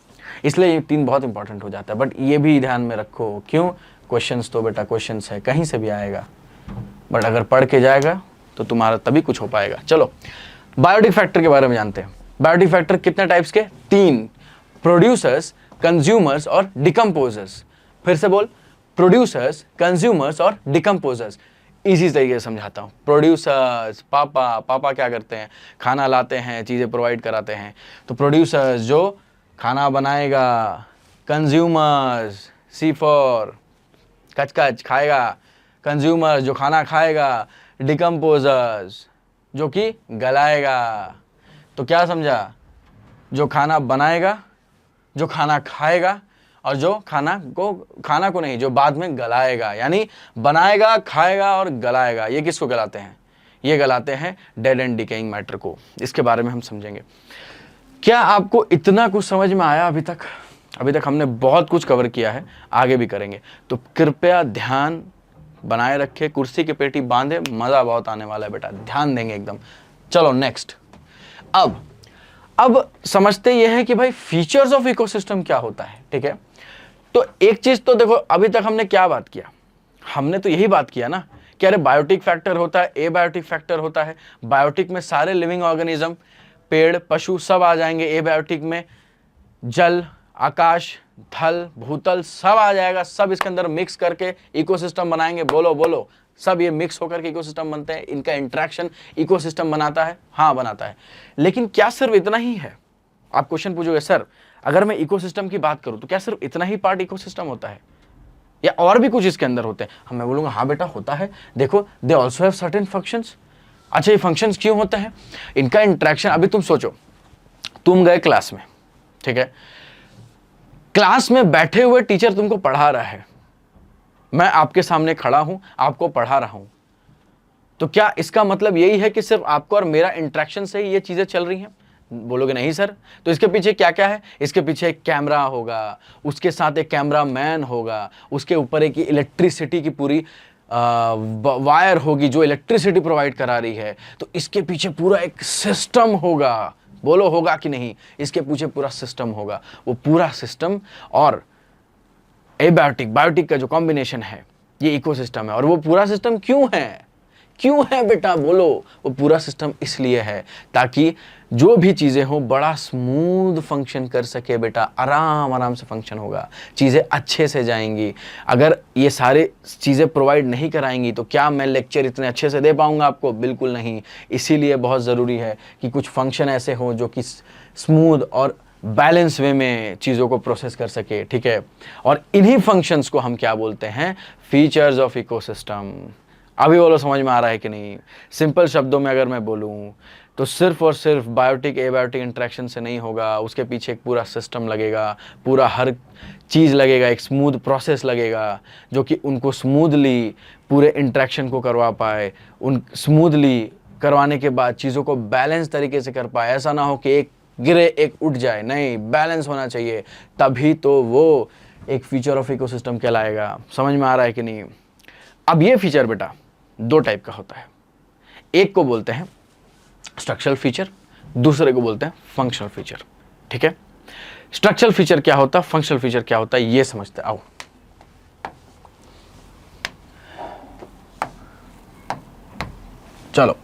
इसलिए ये तीन बहुत इंपॉर्टेंट हो जाता है। बट ये भी ध्यान में रखो, क्यों? क्वेश्चंस तो बेटा क्वेश्चंस है, कहीं से भी आएगा, बट अगर पढ़ के जाएगा तो तुम्हारा तभी कुछ हो पाएगा। चलो बायोटिक फैक्टर के बारे में जानते हैं। बायोटिक फैक्टर कितने टाइप्स के? तीन, प्रोड्यूसर्स, कंज्यूमर्स और डिकम्पोजर्स। फिर से बोल, प्रोड्यूसर्स, कंज्यूमर्स और डिकम्पोजर्स। इसी तरीके से समझाता हूँ। प्रोड्यूसर्स, पापा क्या करते हैं? खाना लाते हैं, चीज़ें प्रोवाइड कराते हैं। तो प्रोड्यूसर्स जो खाना बनाएगा, कंज्यूमर्स C4 कच खाएगा, कंज्यूमर्स जो खाना खाएगा, डिकम्पोजर्स जो कि गलाएगा। तो क्या समझा? जो खाना बनाएगा, जो खाना खाएगा और जो खाना को नहीं, जो बाद में गलाएगा। यानी बनाएगा, खाएगा और गलाएगा। ये किसको गलाते हैं? ये गलाते हैं डेड एंड डिकेइंग मैटर को। इसके बारे में हम समझेंगे। क्या आपको इतना कुछ समझ में आया अभी तक? अभी तक हमने बहुत कुछ कवर किया है, आगे भी करेंगे। तो कृपया ध्यान बनाए रखे, कुर्सी की पेटी बांधे, मजा बहुत आने वाला है बेटा, ध्यान देंगे एकदम। चलो नेक्स्ट। अब समझते ये है कि भाई फीचर्स ऑफ इकोसिस्टम क्या होता है, ठीक है। तो एक चीज तो देखो, अभी तक हमने क्या बात किया? हमने तो यही बात किया ना कि अरे बायोटिक फैक्टर होता है, एबायोटिक फैक्टर होता है। बायोटिक में सारे लिविंग ऑर्गेनिज्म, पेड़ पशु सब आ जाएंगे, एबायोटिक में जल, आकाश, थल, भूतल सब आ जाएगा, सब इसके अंदर मिक्स करके इकोसिस्टम बनाएंगे। बोलो बोलो, सब ये मिक्स होकर के इकोसिस्टम बनते हैं, इनका इंटरेक्शन इकोसिस्टम बनाता है। हाँ बनाता है, लेकिन क्या सिर्फ इतना ही है? आप क्वेश्चन पूछोगे सर अगर मैं इकोसिस्टम की बात करूं तो क्या सिर्फ इतना ही पार्ट इकोसिस्टम होता है या और भी कुछ इसके अंदर होते हैं? हम मैं बोलूंगा हाँ बेटा होता है, देखो they also have certain functions. अच्छा ये फंक्शंस क्यों होते हैं? इनका इंटरेक्शन, अभी तुम सोचो, तुम गए क्लास में, ठीक है, क्लास में बैठे हुए टीचर तुमको पढ़ा रहा है, मैं आपके सामने खड़ा हूं आपको पढ़ा रहा हूं, तो क्या इसका मतलब यही है कि सिर्फ आपको और मेरा इंटरेक्शन से ही ये चीजें चल रही हैं? बोलोगे नहीं सर, तो इसके पीछे क्या क्या है? इसके पीछे एक कैमरा होगा, उसके साथ एक कैमरा मैन होगा, उसके ऊपर एक इलेक्ट्रिसिटी की पूरी वायर होगी जो इलेक्ट्रिसिटी प्रोवाइड करा रही है, तो इसके पीछे पूरा एक सिस्टम होगा। बोलो होगा कि नहीं? इसके पीछे पूरा सिस्टम होगा। वो पूरा सिस्टम और एबायोटिक बायोटिक का जो कॉम्बिनेशन है ये इकोसिस्टम है। और वो पूरा सिस्टम क्यों है? क्यों है बेटा बोलो? वो पूरा सिस्टम इसलिए है ताकि जो भी चीजें हो बड़ा स्मूथ फंक्शन कर सके बेटा, आराम आराम से फंक्शन होगा, चीजें अच्छे से जाएंगी। अगर ये सारे चीजें प्रोवाइड नहीं कराएंगी तो क्या मैं लेक्चर इतने अच्छे से दे पाऊंगा आपको? बिल्कुल नहीं। इसीलिए बहुत ज़रूरी है कि कुछ फंक्शन ऐसे हों जो कि स्मूथ और बैलेंस वे में चीज़ों को प्रोसेस कर सके, ठीक है। और इन्हीं फंक्शंस को हम क्या बोलते हैं? Features of ecosystem. अभी बोलो समझ में आ रहा है कि नहीं? सिंपल शब्दों में अगर मैं बोलूं तो सिर्फ और सिर्फ बायोटिक एबायोटिक इंटरेक्शन से नहीं होगा, उसके पीछे एक पूरा सिस्टम लगेगा, पूरा हर चीज़ लगेगा, एक स्मूथ प्रोसेस लगेगा जो कि उनको स्मूथली पूरे इंटरेक्शन को करवा पाए, उन स्मूथली करवाने के बाद चीज़ों को बैलेंस तरीके से कर पाए। ऐसा ना हो कि एक गिरे एक उठ जाए, नहीं, बैलेंस होना चाहिए, तभी तो वो एक फीचर ऑफ इकोसिस्टम कहलाएगा। समझ में आ रहा है कि नहीं? अब ये फीचर बेटा दो टाइप का होता है, एक को बोलते हैं स्ट्रक्चरल फीचर, दूसरे को बोलते हैं फंक्शनल फीचर, ठीक है। स्ट्रक्चरल फीचर क्या होता है, फंक्शनल फीचर क्या होता है, ये समझते हैं। आओ चलो,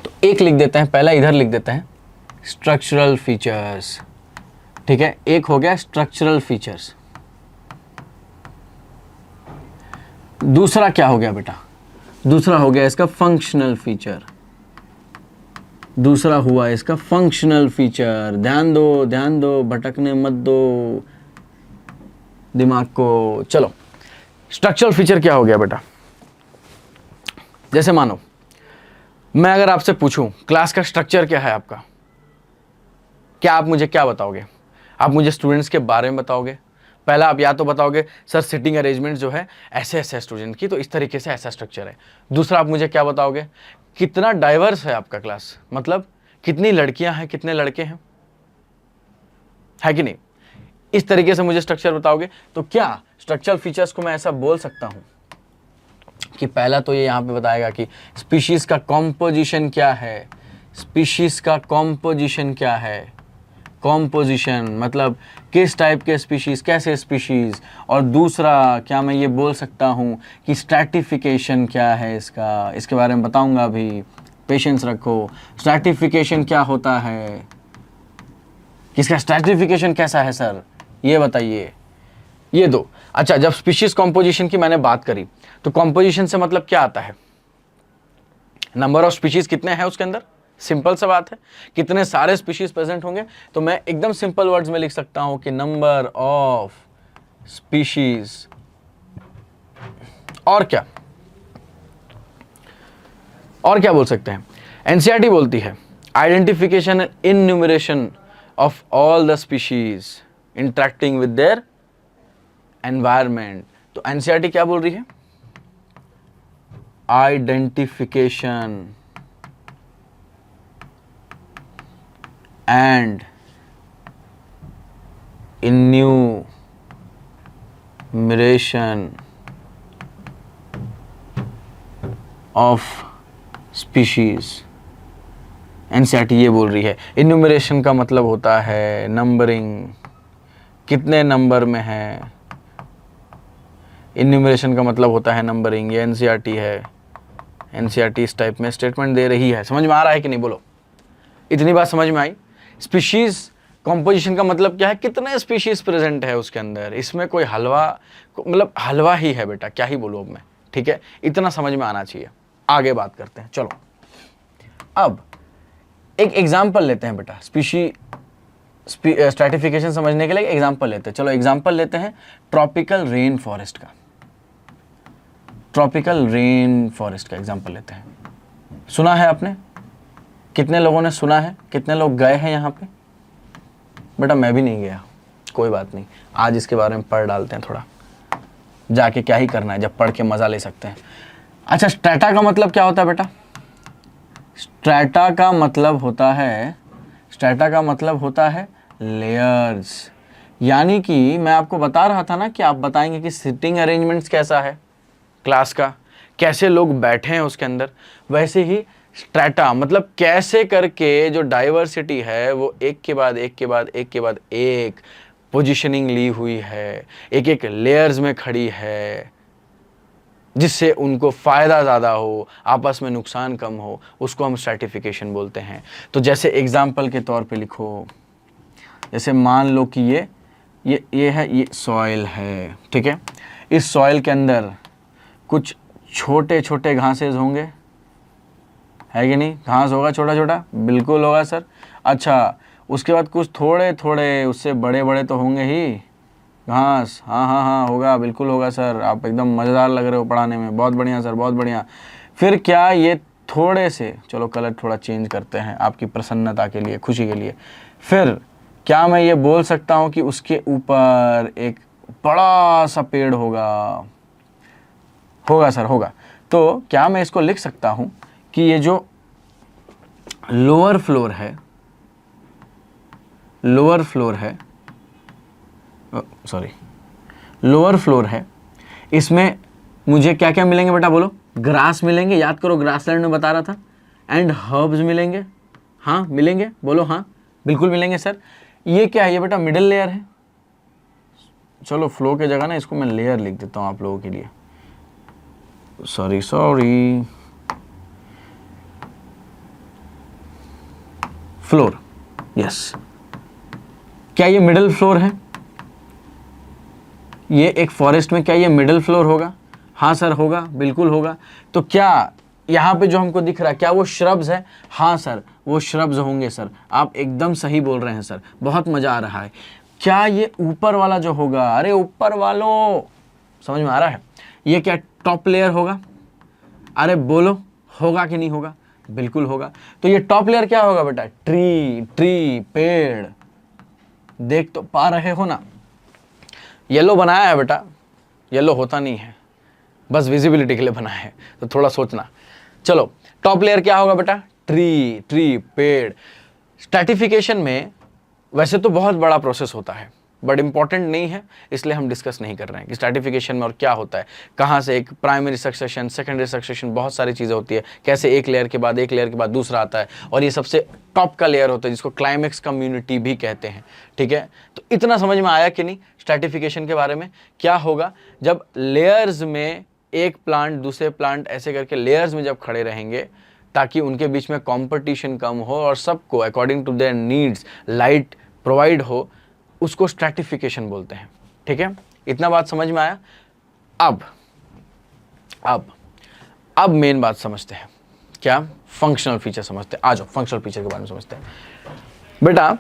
तो एक लिख देते हैं, पहला इधर लिख देते हैं स्ट्रक्चरल फीचर्स, ठीक है। एक हो गया स्ट्रक्चरल फीचर्स, दूसरा क्या हो गया बेटा? दूसरा हो गया इसका फंक्शनल फीचर। दूसरा हुआ इसका फंक्शनल फीचर। ध्यान दो, भटकने मत दो दिमाग को। चलो, स्ट्रक्चरल फीचर क्या हो गया बेटा? जैसे मानो मैं अगर आपसे पूछूं क्लास का स्ट्रक्चर क्या है आपका, क्या आप मुझे क्या बताओगे? आप मुझे स्टूडेंट्स के बारे में बताओगे। पहला आप या तो बताओगे सर सिटिंग अरेंजमेंट जो है ऐसे ऐसे स्टूडेंट की, तो इस तरीके से ऐसा स्ट्रक्चर है। दूसरा आप मुझे क्या बताओगे? कितना डाइवर्स है आपका क्लास, मतलब कितनी लड़कियां हैं कितने लड़के हैं, है कि नहीं? इस तरीके से मुझे स्ट्रक्चर बताओगे। तो क्या स्ट्रक्चरल फीचर्स को मैं ऐसा बोल सकता हूं कि पहला तो ये यहां पे बताएगा कि स्पीशीज का कॉम्पोजिशन क्या है, स्पीशीज का कॉम्पोजिशन क्या है, कॉम्पोजिशन मतलब किस टाइप के स्पीशीज, कैसे स्पीशीज। और दूसरा क्या मैं ये बोल सकता हूँ कि स्ट्रैटिफिकेशन क्या है इसका, इसके बारे में बताऊंगा अभी, पेशेंस रखो। स्ट्रैटिफिकेशन क्या होता है, किसका स्ट्रैटिफिकेशन कैसा है सर, ये बताइए। ये दो। अच्छा, जब स्पीशीज कॉम्पोजिशन की मैंने बात करी तो कॉम्पोजिशन से मतलब क्या आता है? नंबर ऑफ स्पीशीज कितने हैं उसके अंदर, सिंपल सा बात है, कितने सारे स्पीशीज प्रेजेंट होंगे। तो मैं एकदम सिंपल वर्ड्स में लिख सकता हूं कि नंबर ऑफ स्पीशीज। और क्या, और क्या बोल सकते हैं? एनसीईआरटी बोलती है identification and enumeration of all the species interacting with their environment. तो एनसीईआरटी क्या बोल रही है? Identification and enumeration of species। NCERT ये बोल रही है। इन्यूमरेशन का मतलब होता है नंबरिंग, कितने नंबर में है। इन्यूमरेशन का मतलब होता है नंबरिंग, ये एनसीईआरटी है। एनसीईआरटी इस टाइप में स्टेटमेंट दे रही है। समझ में आ रहा है कि नहीं, बोलो। इतनी बात समझ में आई। स्पीशीज कॉम्पोजिशन का मतलब क्या है, कितने स्पीशीज प्रेजेंट है उसके अंदर, इसमें कोई हलवा, मतलब हलवा ही है बेटा, क्या ही बोलूँ अब मैं, ठीक है। इतना समझ में आना चाहिए। आगे बात करते हैं, चलो। अब एक एग्जाम्पल लेते हैं बेटा, स्ट्रैटिफिकेशन समझने के लिए एग्जाम्पल लेते हैं। चलो एग्जाम्पल लेते हैं ट्रॉपिकल रेन फॉरेस्ट का। ट्रॉपिकल रेन फॉरेस्ट का एग्जाम्पल लेते हैं। सुना है आपने? कितने लोगों ने सुना है? कितने लोग गए हैं यहाँ पे? बेटा मैं भी नहीं गया, कोई बात नहीं, आज इसके बारे में पढ़ डालते हैं थोड़ा। जाके क्या ही करना है जब पढ़ के मज़ा ले सकते हैं। अच्छा, स्ट्रैटा का मतलब क्या होता है बेटा? स्ट्रैटा का मतलब होता है लेयर्स। यानी कि मैं आपको बता रहा था ना कि आप बताएंगे कि सिटिंग अरेंजमेंट्स कैसा है क्लास का, कैसे लोग बैठे हैं उसके अंदर, वैसे ही स्ट्रैटा मतलब कैसे करके जो डाइवर्सिटी है वो एक के बाद एक पोजीशनिंग ली हुई है, एक एक लेयर्स में खड़ी है, जिससे उनको फ़ायदा ज़्यादा हो, आपस में नुकसान कम हो, उसको हम स्ट्रैटिफिकेशन बोलते हैं। तो जैसे एग्जाम्पल के तौर पे लिखो, जैसे मान लो कि ये सॉइल है, ठीक है। इस सॉइल के अंदर कुछ छोटे छोटे घासेस होंगे, है कि नहीं? घास होगा छोटा छोटा, बिल्कुल होगा सर। अच्छा, उसके बाद कुछ थोड़े थोड़े उससे बड़े बड़े तो होंगे ही घास। हाँ होगा, बिल्कुल होगा सर। आप एकदम मज़ेदार लग रहे हो पढ़ाने में, बहुत बढ़िया सर, बहुत बढ़िया। फिर क्या ये थोड़े से, चलो कलर थोड़ा चेंज करते हैं आपकी प्रसन्नता के लिए, खुशी के लिए। फिर क्या मैं ये बोल सकता हूँ कि उसके ऊपर एक बड़ा सा पेड़ होगा सर, होगा। तो क्या मैं इसको लिख सकता हूँ कि ये जो लोअर फ्लोर है, इसमें मुझे क्या क्या मिलेंगे बेटा, बोलो? ग्रास मिलेंगे, याद करो ग्रासलैंड में बता रहा था, एंड हर्ब्स मिलेंगे। हाँ मिलेंगे, बोलो हाँ बिल्कुल मिलेंगे सर। ये क्या है? ये बेटा मिडिल लेयर है। चलो फ्लो के जगह ना इसको मैं लेयर लिख देता हूँ आप लोगों के लिए, सॉरी फ्लोर, यस। क्या ये मिडिल फ्लोर है? ये एक फॉरेस्ट में क्या ये मिडिल फ्लोर होगा? हाँ सर होगा, बिल्कुल होगा। तो क्या यहाँ पे जो हमको दिख रहा है क्या वो श्रब्स है? हाँ सर वो श्रब्स होंगे सर, आप एकदम सही बोल रहे हैं सर, बहुत मज़ा आ रहा है। क्या ये ऊपर वाला जो होगा, अरे ऊपर वालों, समझ में आ रहा है? ये क्या टॉप लेयर होगा? अरे बोलो, होगा कि नहीं होगा? बिल्कुल होगा। तो ये टॉप लेयर क्या होगा बेटा? ट्री, पेड़। देख तो पा रहे हो ना? येलो बनाया है बेटा, येलो होता नहीं है, बस विजिबिलिटी के लिए बनाया है, तो थोड़ा सोचना। चलो टॉप लेयर क्या होगा बेटा? ट्री, पेड़। स्ट्रैटिफिकेशन में वैसे तो बहुत बड़ा प्रोसेस होता है, बट इंपॉर्टेंट नहीं है, इसलिए हम डिस्कस नहीं कर रहे हैं कि स्ट्रैटिफिकेशन में और क्या होता है, कहाँ से एक प्राइमरी सक्सेशन, सेकेंडरी सक्सेशन, बहुत सारी चीज़ें होती है, कैसे एक लेयर के बाद दूसरा आता है, और ये सबसे टॉप का लेयर होता है जिसको क्लाइमेक्स कम्युनिटी भी कहते हैं, ठीक है। तो इतना समझ में आया कि नहीं स्ट्रैटिफिकेशन के बारे में? क्या होगा जब लेयर्स में एक प्लांट दूसरे प्लांट ऐसे करके लेयर्स में जब खड़े रहेंगे, ताकि उनके बीच में कंपटीशन कम हो और सबको according to their needs light provide हो, उसको स्ट्रैटिफिकेशन बोलते हैं, ठीक है। इतना बात समझ में आया? अब मेन बात समझते हैं, क्या? फंक्शनल फीचर समझते हैं। आ जाओ फंक्शनल फीचर के बारे में समझते हैं। बेटा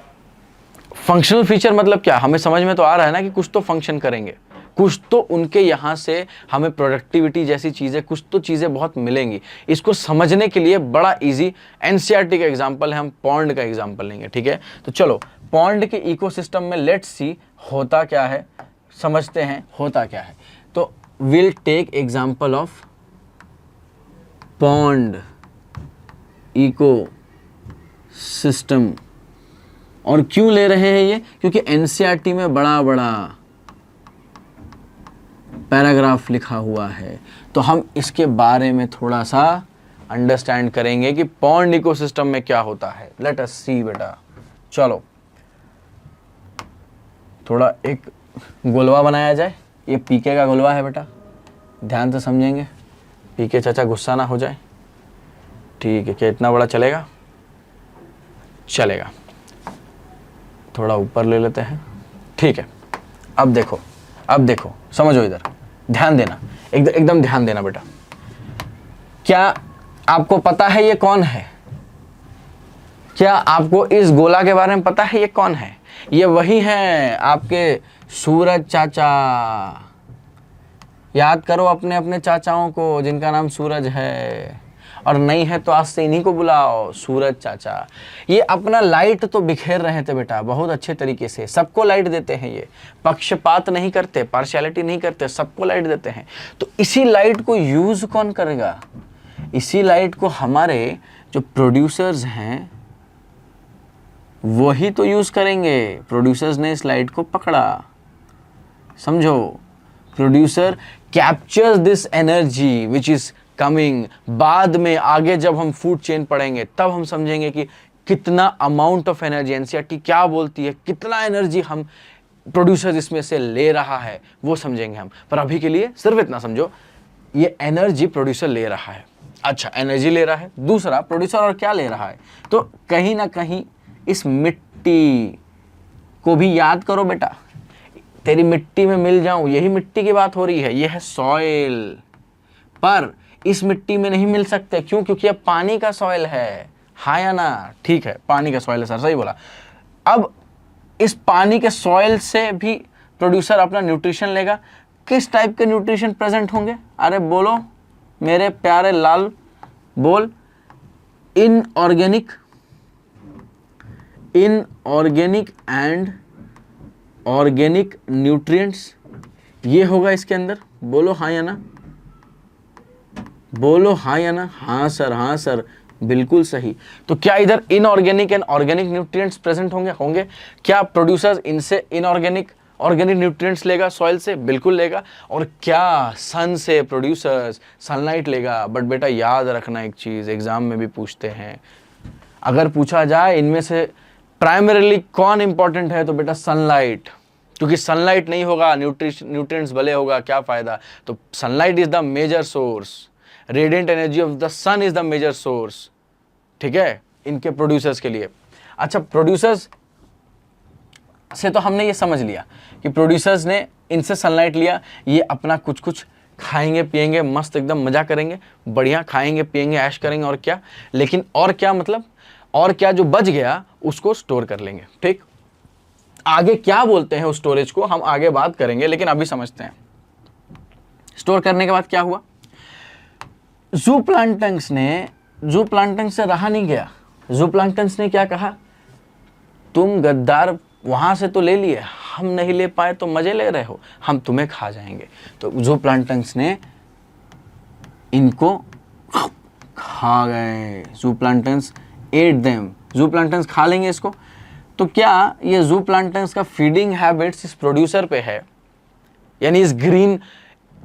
फंक्शनल फीचर मतलब क्या, हमें समझ में तो आ रहा है ना कि कुछ तो फंक्शन करेंगे, कुछ तो उनके यहाँ से हमें प्रोडक्टिविटी जैसी चीज़ें, कुछ तो चीज़ें बहुत मिलेंगी। इसको समझने के लिए बड़ा इजी एनसीईआरटी का एग्जांपल है, हम पॉन्ड का एग्जांपल लेंगे, ठीक है। तो चलो पॉन्ड के इकोसिस्टम में लेट्स सी होता क्या है, समझते हैं होता क्या है। तो will take example of pond eco system. और क्यों ले रहे हैं ये? क्योंकि एनसीईआरटी में बड़ा बड़ा पैराग्राफ लिखा हुआ है, तो हम इसके बारे में थोड़ा सा अंडरस्टैंड करेंगे कि पॉन्ड इकोसिस्टम में क्या होता है। लेट अस सी बेटा, चलो थोड़ा एक गोलवा बनाया जाए। ये पीके का गोलवा है बेटा, ध्यान से समझेंगे, पीके चाचा गुस्सा ना हो जाए। ठीक है, क्या इतना बड़ा चलेगा? चलेगा, थोड़ा ऊपर ले लेते हैं। ठीक है, अब देखो, अब देखो, समझो, इधर ध्यान देना, एकदम ध्यान देना बेटा। क्या आपको पता है ये कौन है? क्या आपको इस गोला के बारे में पता है ये कौन है? ये वही है आपके सूरज चाचा। याद करो अपने अपने चाचाओं को जिनका नाम सूरज है, और नहीं है तो आज से इन्हीं को बुलाओ, सूरज चाचा। ये अपना लाइट तो बिखेर रहे थे बेटा बहुत अच्छे तरीके से, सबको लाइट देते हैं, ये पक्षपात नहीं करते, पार्शियलिटी नहीं करते, सबको लाइट देते हैं। तो इसी लाइट को यूज कौन करेगा? इसी लाइट को हमारे जो प्रोड्यूसर्स हैं वही तो यूज करेंगे। प्रोड्यूसर्स ने इस लाइट को पकड़ा, समझो। Producer captures this energy which is coming. बाद में आगे जब हम फूड चेन पढ़ेंगे तब हम समझेंगे कि कितना अमाउंट ऑफ एनर्जी एनसीईआरटी क्या बोलती है, कितना एनर्जी हम प्रोड्यूसर इसमें से ले रहा है वो समझेंगे हम। पर अभी के लिए सिर्फ इतना समझो, ये एनर्जी प्रोड्यूसर ले रहा है। अच्छा, एनर्जी ले रहा है। दूसरा, प्रोड्यूसर और क्या ले रहा है? तो कहीं ना कहीं इस मिट्टी को भी याद करो बेटा। तेरी मिट्टी में मिल जाऊं, यही मिट्टी की बात हो रही है, यह है सॉइल। पर इस मिट्टी में नहीं मिल सकते, क्यों? क्योंकि अब पानी का सॉइल है। हाँ या ना? ठीक है, पानी का सॉइल है सर, सही बोला। अब इस पानी के सॉइल से भी प्रोड्यूसर अपना न्यूट्रिशन लेगा। किस टाइप के न्यूट्रिशन प्रेजेंट होंगे? अरे बोलो मेरे प्यारे लाल, बोल। इनऑर्गेनिक एंड ऑर्गेनिक न्यूट्रिएंट्स, ये होगा इसके अंदर। बोलो हाँ या ना? बोलो हाँ या ना? हाँ सर, हाँ सर, बिल्कुल सही। तो क्या इधर inorganic and organic nutrients present होंगे? क्या प्रोड्यूसर्स इनसे इनऑर्गेनिक ऑर्गेनिक न्यूट्रिएंट्स लेगा सॉइल से? बिल्कुल लेगा। और क्या सन से प्रोड्यूसर्स सनलाइट लेगा? बट बेटा याद रखना एक चीज, एग्जाम में भी पूछते हैं, अगर पूछा जाए इनमें से प्राइमरीली कौन इंपॉर्टेंट है, तो बेटा सनलाइट। क्योंकि सनलाइट नहीं होगा न्यूट्रिएंट्स भले होगा, क्या फायदा? तो sunlight is the major source, radiant energy of the sun is the major source. ठीक है, इनके प्रोड्यूसर्स के लिए। अच्छा, प्रोड्यूसर्स से तो हमने ये समझ लिया कि प्रोड्यूसर्स ने इनसे सनलाइट लिया, ये अपना कुछ कुछ खाएंगे पिएंगे, मस्त एकदम मजा करेंगे, बढ़िया खाएंगे पिएंगे ऐश करेंगे, और क्या। लेकिन और क्या मतलब, और क्या जो बच गया उसको स्टोर कर लेंगे। ठीक, आगे क्या बोलते हैं उस स्टोरेज को हम आगे बात करेंगे, लेकिन अभी समझते हैं स्टोर करने के बाद क्या हुआ। ज़ूप्लांक्टन्स से रहा नहीं गया। ज़ूप्लांक्टन्स ने क्या कहा, तुम गद्दार वहां से तो ले लिए, हम नहीं ले पाए तो मजे ले रहे हो, हम तुम्हें खा जाएंगे। तो ज़ूप्लांक्टन्स ने इनको खा गए। ज़ूप्लांक्टन्स एट देम, ज़ूप्लांक्टन्स खा लेंगे इसको। तो क्या ये ज़ूप्लांक्टन्स का फीडिंग हैबिट्स इस प्रोड्यूसर पे है, यानी इस ग्रीन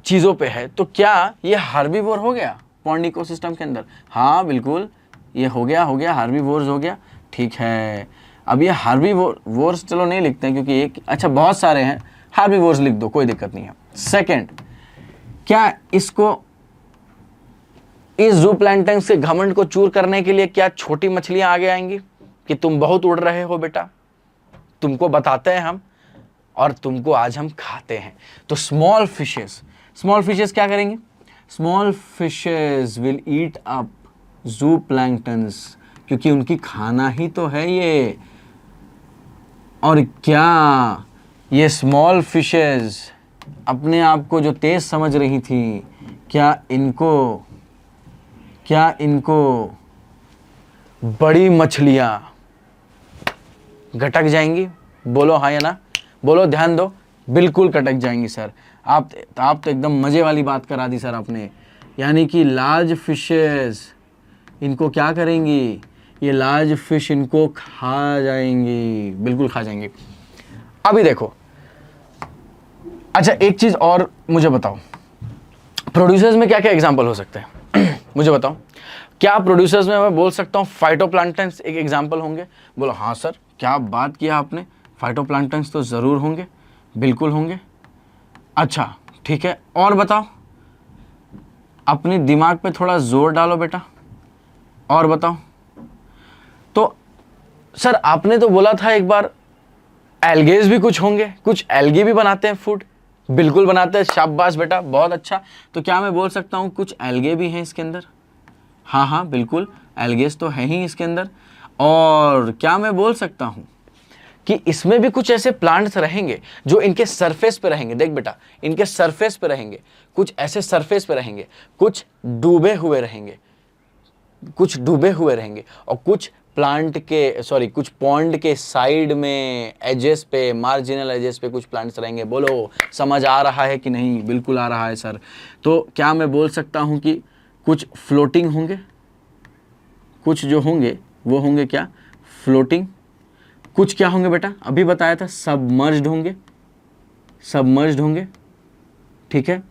चीज़ों पे है, तो क्या ये हार्बीवोर हो गया पॉन्ड इकोसिस्टम के अंदर? हाँ बिल्कुल, ये हो गया हार्बीवोर्स हो गया। ठीक है, अब ये हार्बीवोर्स चलो नहीं लिखते हैं क्योंकि एक, अच्छा बहुत सारे हैं, हार्बीवोर्स लिख दो, कोई दिक्कत नहीं है। सेकंड, क्या इसको इस ज़ूप्लैंक्टन से घमंड को चूर करने के लिए क्या छोटी मछलियां आगे आएंगी कि तुम बहुत उड़ रहे हो बेटा, तुमको बताते हैं हम और तुमको आज हम खाते हैं। तो स्मॉल फिशेस क्या करेंगे? Small fishes will eat up zooplanktons, क्योंकि उनकी खाना ही तो है ये। और क्या ये स्मॉल फिशेस अपने आप को जो तेज समझ रही थी, क्या इनको बड़ी मछलियां घटक जाएंगी? बोलो हाँ या ना? बोलो, ध्यान दो, बिल्कुल कटक जाएंगी सर। आप तो एकदम मजे वाली बात करा दी सर आपने। यानी कि लार्ज फिशेस इनको क्या करेंगी? ये लार्ज फिश इनको खा जाएंगी, बिल्कुल खा जाएंगी। अभी देखो, अच्छा एक चीज और मुझे बताओ, प्रोड्यूसर्स में क्या क्या एग्जांपल हो सकते हैं? मुझे बताओ, क्या प्रोड्यूसर्स में मैं बोल सकता हूँ फाइटोप्लैंक्टन्स एक एग्जांपल होंगे? बोलो हाँ सर, क्या बात किया आपने, फाइटोप्लैंक्टन्स तो ज़रूर होंगे, बिल्कुल होंगे। अच्छा ठीक है, और बताओ, अपनी दिमाग पे थोड़ा जोर डालो बेटा और बताओ। तो सर आपने तो बोला था एक बार एल्गेज भी कुछ होंगे, कुछ एल्गे भी बनाते हैं फूड। बिल्कुल बनाते हैं, शाबाश बेटा, बहुत अच्छा। तो क्या मैं बोल सकता हूँ कुछ एल्गे भी हैं इसके अंदर? हाँ हाँ बिल्कुल, एल्गेस तो है ही इसके अंदर। और क्या मैं बोल सकता हूँ कि इसमें भी कुछ ऐसे प्लांट्स रहेंगे जो इनके सरफेस पे रहेंगे। देख बेटा, इनके सरफेस पे रहेंगे, कुछ ऐसे सरफेस पे रहेंगे, कुछ डूबे हुए रहेंगे, कुछ डूबे हुए रहेंगे, और कुछ प्लांट के कुछ पॉन्ड के साइड में एजेस पे, मार्जिनल एजेस पे कुछ प्लांट्स रहेंगे। बोलो समझ आ रहा है कि नहीं? बिल्कुल आ रहा है सर। तो क्या मैं बोल सकता हूँ कि कुछ फ्लोटिंग होंगे, कुछ जो होंगे वो होंगे क्या? फ्लोटिंग। कुछ क्या होंगे बेटा? अभी बताया था सबमर्ज्ड होंगे, सबमर्ज्ड होंगे, ठीक है,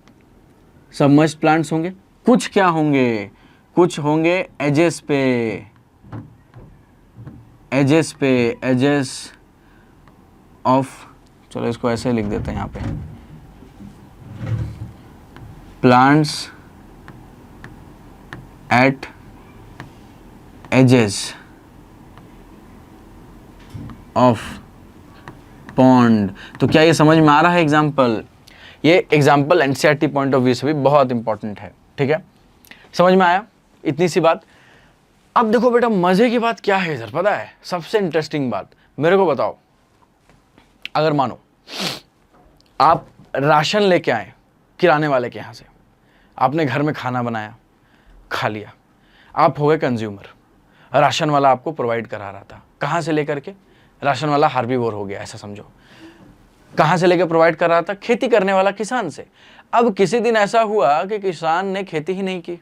सबमर्ज्ड प्लांट्स होंगे। कुछ क्या होंगे? कुछ होंगे एजेस पे, एजेस पे, एजेस ऑफ, चलो इसको ऐसे लिख देते हैं यहाँ पे, plants at edges of pond. तो क्या ये समझ में आ रहा है एग्जाम्पल? ये example NCERT point of view से भी बहुत इंपॉर्टेंट है, ठीक है? समझ में आया इतनी सी बात? अब देखो बेटा, मजे की बात क्या है इधर पता है? सबसे इंटरेस्टिंग बात मेरे को बताओ, अगर मानो आप राशन लेके आए किराने वाले के यहाँ से, आपने घर में खाना बनाया, खा लिया, आप हो गए कंज्यूमर, राशन वाला आपको प्रोवाइड करा रहा था, कहाँ से लेकर के? राशन वाला हार्बीवोर हो गया ऐसा समझो। कहाँ से लेकर प्रोवाइड कर रहा था? खेती करने वाला किसान से। अब किसी दिन ऐसा हुआ कि किसान ने खेती ही नहीं की,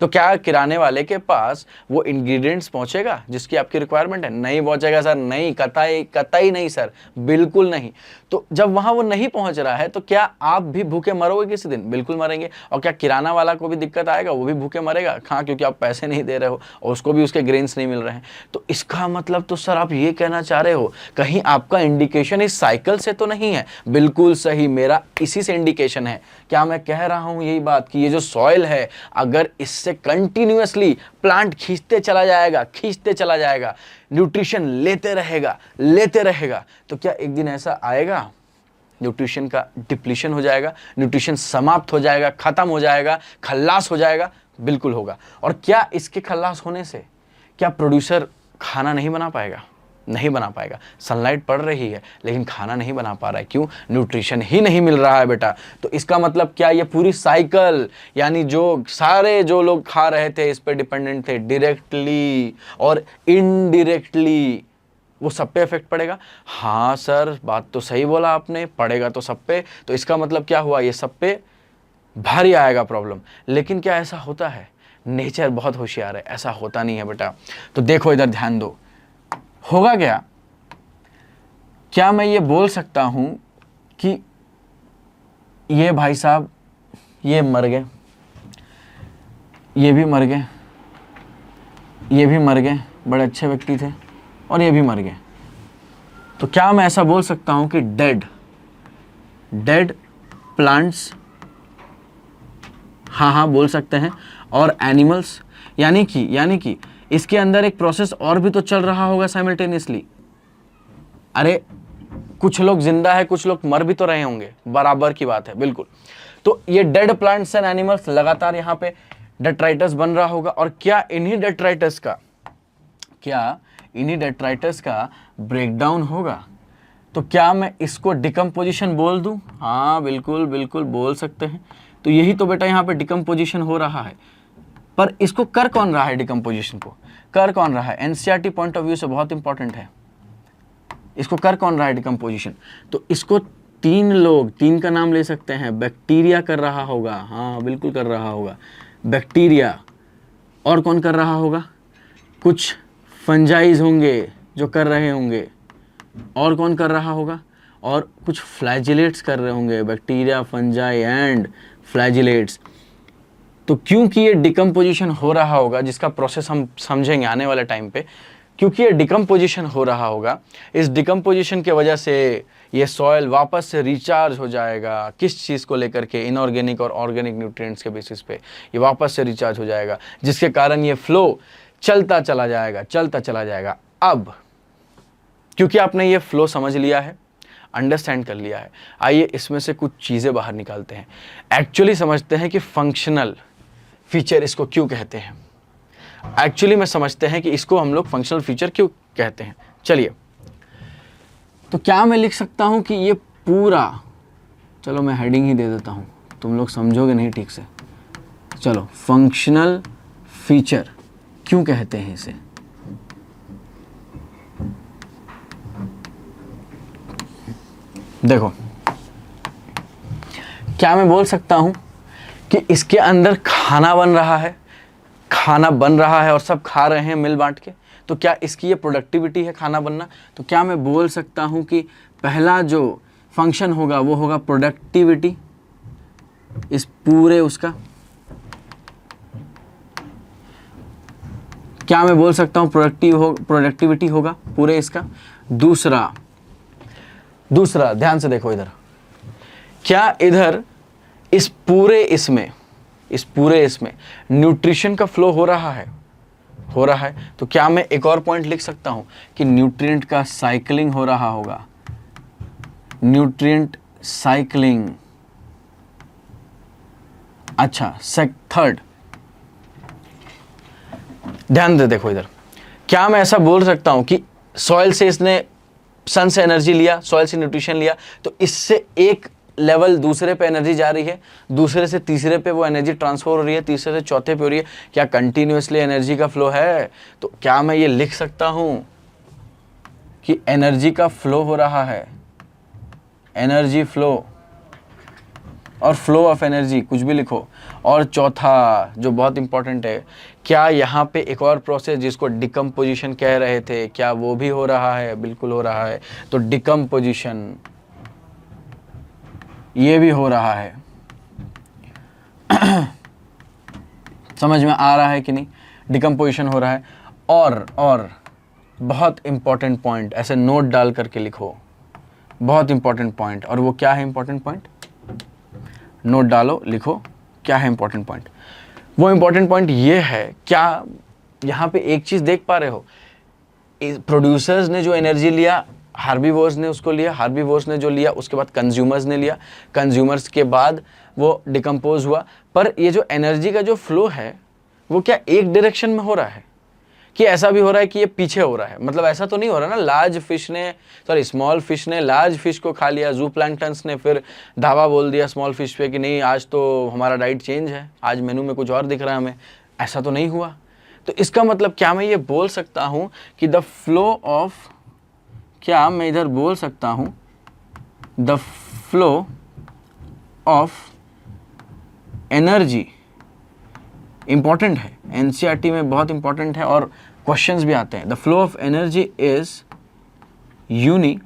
तो क्या किराने वाले के पास वो इंग्रेडिएंट्स पहुंचेगा जिसकी आपकी रिक्वायरमेंट है? नहीं पहुंचेगा सर, नहीं, कतई कतई नहीं सर, बिल्कुल नहीं। तो जब वहां वो नहीं पहुंच रहा है तो क्या आप भी भूखे मरोगे किसी दिन? बिल्कुल मरेंगे। और क्या किराना वाला को भी दिक्कत आएगा? वो भी भूखे मरेगा। हाँ, क्योंकि आप पैसे नहीं दे रहे हो और उसको भी उसके ग्रेन्स नहीं मिल रहे हैं। तो इसका मतलब तो सर आप ये कहना चाह रहे हो कहीं आपका इंडिकेशन इस साइकिल से तो नहीं है? बिल्कुल सही, मेरा इसी से इंडिकेशन है। क्या मैं कह रहा हूं यही बात कि ये जो सॉइल है, अगर इससे कंटिन्यूअसली प्लांट खींचते चला जाएगा, खींचते चला जाएगा, न्यूट्रिशन लेते रहेगा, तो क्या एक दिन ऐसा आएगा न्यूट्रिशन का डिप्लीशन हो जाएगा, न्यूट्रिशन समाप्त हो जाएगा, खत्म हो जाएगा, खल्लास हो जाएगा? बिल्कुल होगा। और क्या इसके खल्लास होने से क्या प्रोड्यूसर खाना नहीं बना पाएगा? नहीं बना पाएगा। सनलाइट पड़ रही है लेकिन खाना नहीं बना पा रहा है, क्यों? न्यूट्रिशन ही नहीं मिल रहा है बेटा। तो इसका मतलब क्या? ये पूरी साइकिल, यानी जो सारे जो लोग खा रहे थे इस पे डिपेंडेंट थे, डायरेक्टली और इनडायरेक्टली वो सब पे इफेक्ट पड़ेगा। हाँ सर, बात तो सही बोला आपने, पड़ेगा तो सब पे। तो इसका मतलब क्या हुआ? ये सब पे भारी आएगा प्रॉब्लम। लेकिन क्या ऐसा होता है? नेचर बहुत होशियार है, ऐसा होता नहीं है बेटा। तो देखो इधर ध्यान दो, होगा क्या? क्या मैं ये बोल सकता हूं कि ये भाई साहब ये मर गए, ये भी मर गए, ये भी मर गए, बड़े अच्छे व्यक्ति थे, और ये भी मर गए, तो क्या मैं ऐसा बोल सकता हूं कि डेड प्लांट्स? हाँ बोल सकते हैं। और एनिमल्स, यानी कि इसके अंदर एक प्रोसेस और भी तो चल रहा होगा साइमल्टेनियसली। अरे कुछ लोग जिंदा है, कुछ लोग मर भी तो रहे होंगे, बराबर की बात है, बिल्कुल। तो ये डेड प्लांट्स एंड एनिमल्स लगातार यहाँ पे डेट्राइटस बन रहा होगा। और क्या इन्हीं डेट्राइटस का ब्रेकडाउन होगा? तो क्या मैं इसको डिकम्पोजिशन बोल दूं? हाँ बिल्कुल बिल्कुल बोल सकते हैं। तो यही तो बेटा यहाँ पे डिकम्पोजिशन हो रहा है। पर इसको कर कौन रहा है? डिकम्पोजिशन को कर कौन रहा है? एनसीईआरटी पॉइंट ऑफ व्यू से बहुत इंपॉर्टेंट है। इसको कर कौन रहा है डिकम्पोजिशन? तो इसको तीन का नाम ले सकते हैं। बैक्टीरिया कर रहा होगा, हाँ बिल्कुल कर रहा होगा, बैक्टीरिया। और कौन कर रहा होगा? कुछ फंजाइज होंगे जो कर रहे होंगे। और कौन कर रहा होगा? और कुछ फ्लैजिलेट्स कर रहे होंगे, बैक्टीरिया, फंजाई एंड फ्लैजिलेट्स। तो क्योंकि ये डिकम्पोजिशन हो रहा होगा, जिसका प्रोसेस हम समझेंगे आने वाले टाइम पे, क्योंकि ये डिकम्पोजिशन हो रहा होगा, इस डिकम्पोजिशन के वजह से ये सॉइल वापस से रिचार्ज हो जाएगा। किस चीज़ को लेकर के? इनऑर्गेनिक और ऑर्गेनिक न्यूट्रिएंट्स के बेसिस पे ये वापस से रिचार्ज हो जाएगा, जिसके कारण ये फ्लो चलता चला जाएगा, चलता चला जाएगा। अब क्योंकि आपने ये फ्लो समझ लिया है, अंडरस्टैंड कर लिया है, आइए इसमें से कुछ चीज़ें बाहर निकालते हैं, एक्चुअली समझते हैं कि फंक्शनल फीचर इसको क्यों कहते हैं। एक्चुअली में समझते हैं कि इसको हम लोग फंक्शनल फीचर क्यों कहते हैं। चलिए, तो क्या मैं लिख सकता हूं कि ये पूरा, चलो मैं हेडिंग ही दे देता हूं, तुम लोग समझोगे नहीं ठीक से। चलो, फंक्शनल फीचर क्यों कहते हैं इसे? देखो, क्या मैं बोल सकता हूं कि इसके अंदर खाना बन रहा है, खाना बन रहा है और सब खा रहे हैं मिल बांट के, तो क्या इसकी ये प्रोडक्टिविटी है खाना बनना? तो क्या मैं बोल सकता हूं कि पहला जो फंक्शन होगा वो होगा प्रोडक्टिविटी इस पूरे उसका? क्या मैं बोल सकता हूं प्रोडक्टिविटी होगा पूरे इसका? दूसरा ध्यान से देखो इधर, क्या इधर इस पूरे इसमें न्यूट्रिशन का फ्लो हो रहा है? हो रहा है। तो क्या मैं एक और पॉइंट लिख सकता हूं कि न्यूट्रिएंट का साइक्लिंग हो रहा होगा? Nutrient cycling. अच्छा, थर्ड, ध्यान दे देखो इधर, क्या मैं ऐसा बोल सकता हूं कि सॉइल से इसने सन से एनर्जी लिया, सॉइल से न्यूट्रिशन लिया, तो इससे एक लेवल दूसरे पे एनर्जी जा रही है, दूसरे से तीसरे पे वो एनर्जी ट्रांसफर हो रही है, तीसरे से चौथे पे हो रही है, क्या कंटिन्यूअसली एनर्जी का फ्लो है? तो क्या मैं ये लिख सकता हूं कि एनर्जी का फ्लो हो रहा है? एनर्जी फ्लो और फ्लो ऑफ एनर्जी, कुछ भी लिखो। और चौथा जो बहुत इंपॉर्टेंट है, क्या यहाँ पे एक और प्रोसेस जिसको डिकम्पोजिशन कह रहे थे, क्या वो भी हो रहा है? बिल्कुल हो रहा है। तो डिकम्पोजिशन ये भी हो रहा है। समझ में आ रहा है कि नहीं? डिकम्पोजिशन हो रहा है। और बहुत इंपॉर्टेंट पॉइंट, ऐसे नोट डाल करके लिखो, बहुत इंपॉर्टेंट पॉइंट। और वो क्या है इंपॉर्टेंट पॉइंट? नोट डालो, लिखो क्या है इंपॉर्टेंट पॉइंट। वो इंपॉर्टेंट पॉइंट ये है, क्या यहाँ पे एक चीज़ देख पा रहे हो? प्रोड्यूसर्स ने जो एनर्जी लिया, हार्बीवोर्स ने उसको लिया, हार्बीवोर्स ने जो लिया उसके बाद कंज्यूमर्स ने लिया, कंज्यूमर्स के बाद वो डिकम्पोज हुआ। पर ये जो एनर्जी का जो फ्लो है वो क्या एक डायरेक्शन में हो रहा है, कि ऐसा भी हो रहा है कि ये पीछे हो रहा है? मतलब ऐसा तो नहीं हो रहा ना, स्मॉल फिश ने लार्ज फिश को खा लिया, जू प्लैंक्टन्स ने फिर धावा बोल दिया स्मॉल फिश पे कि नहीं आज तो हमारा डाइट चेंज है, आज मेनू में कुछ और दिख रहा है हमें। ऐसा तो नहीं हुआ। तो इसका मतलब क्या मैं ये बोल सकता हूँ कि द फ्लो ऑफ, क्या मैं इधर बोल सकता हूँ the flow of energy important है, एनसीईआरटी में बहुत इंपॉर्टेंट है और क्वेश्चंस भी आते हैं। The flow of energy is uni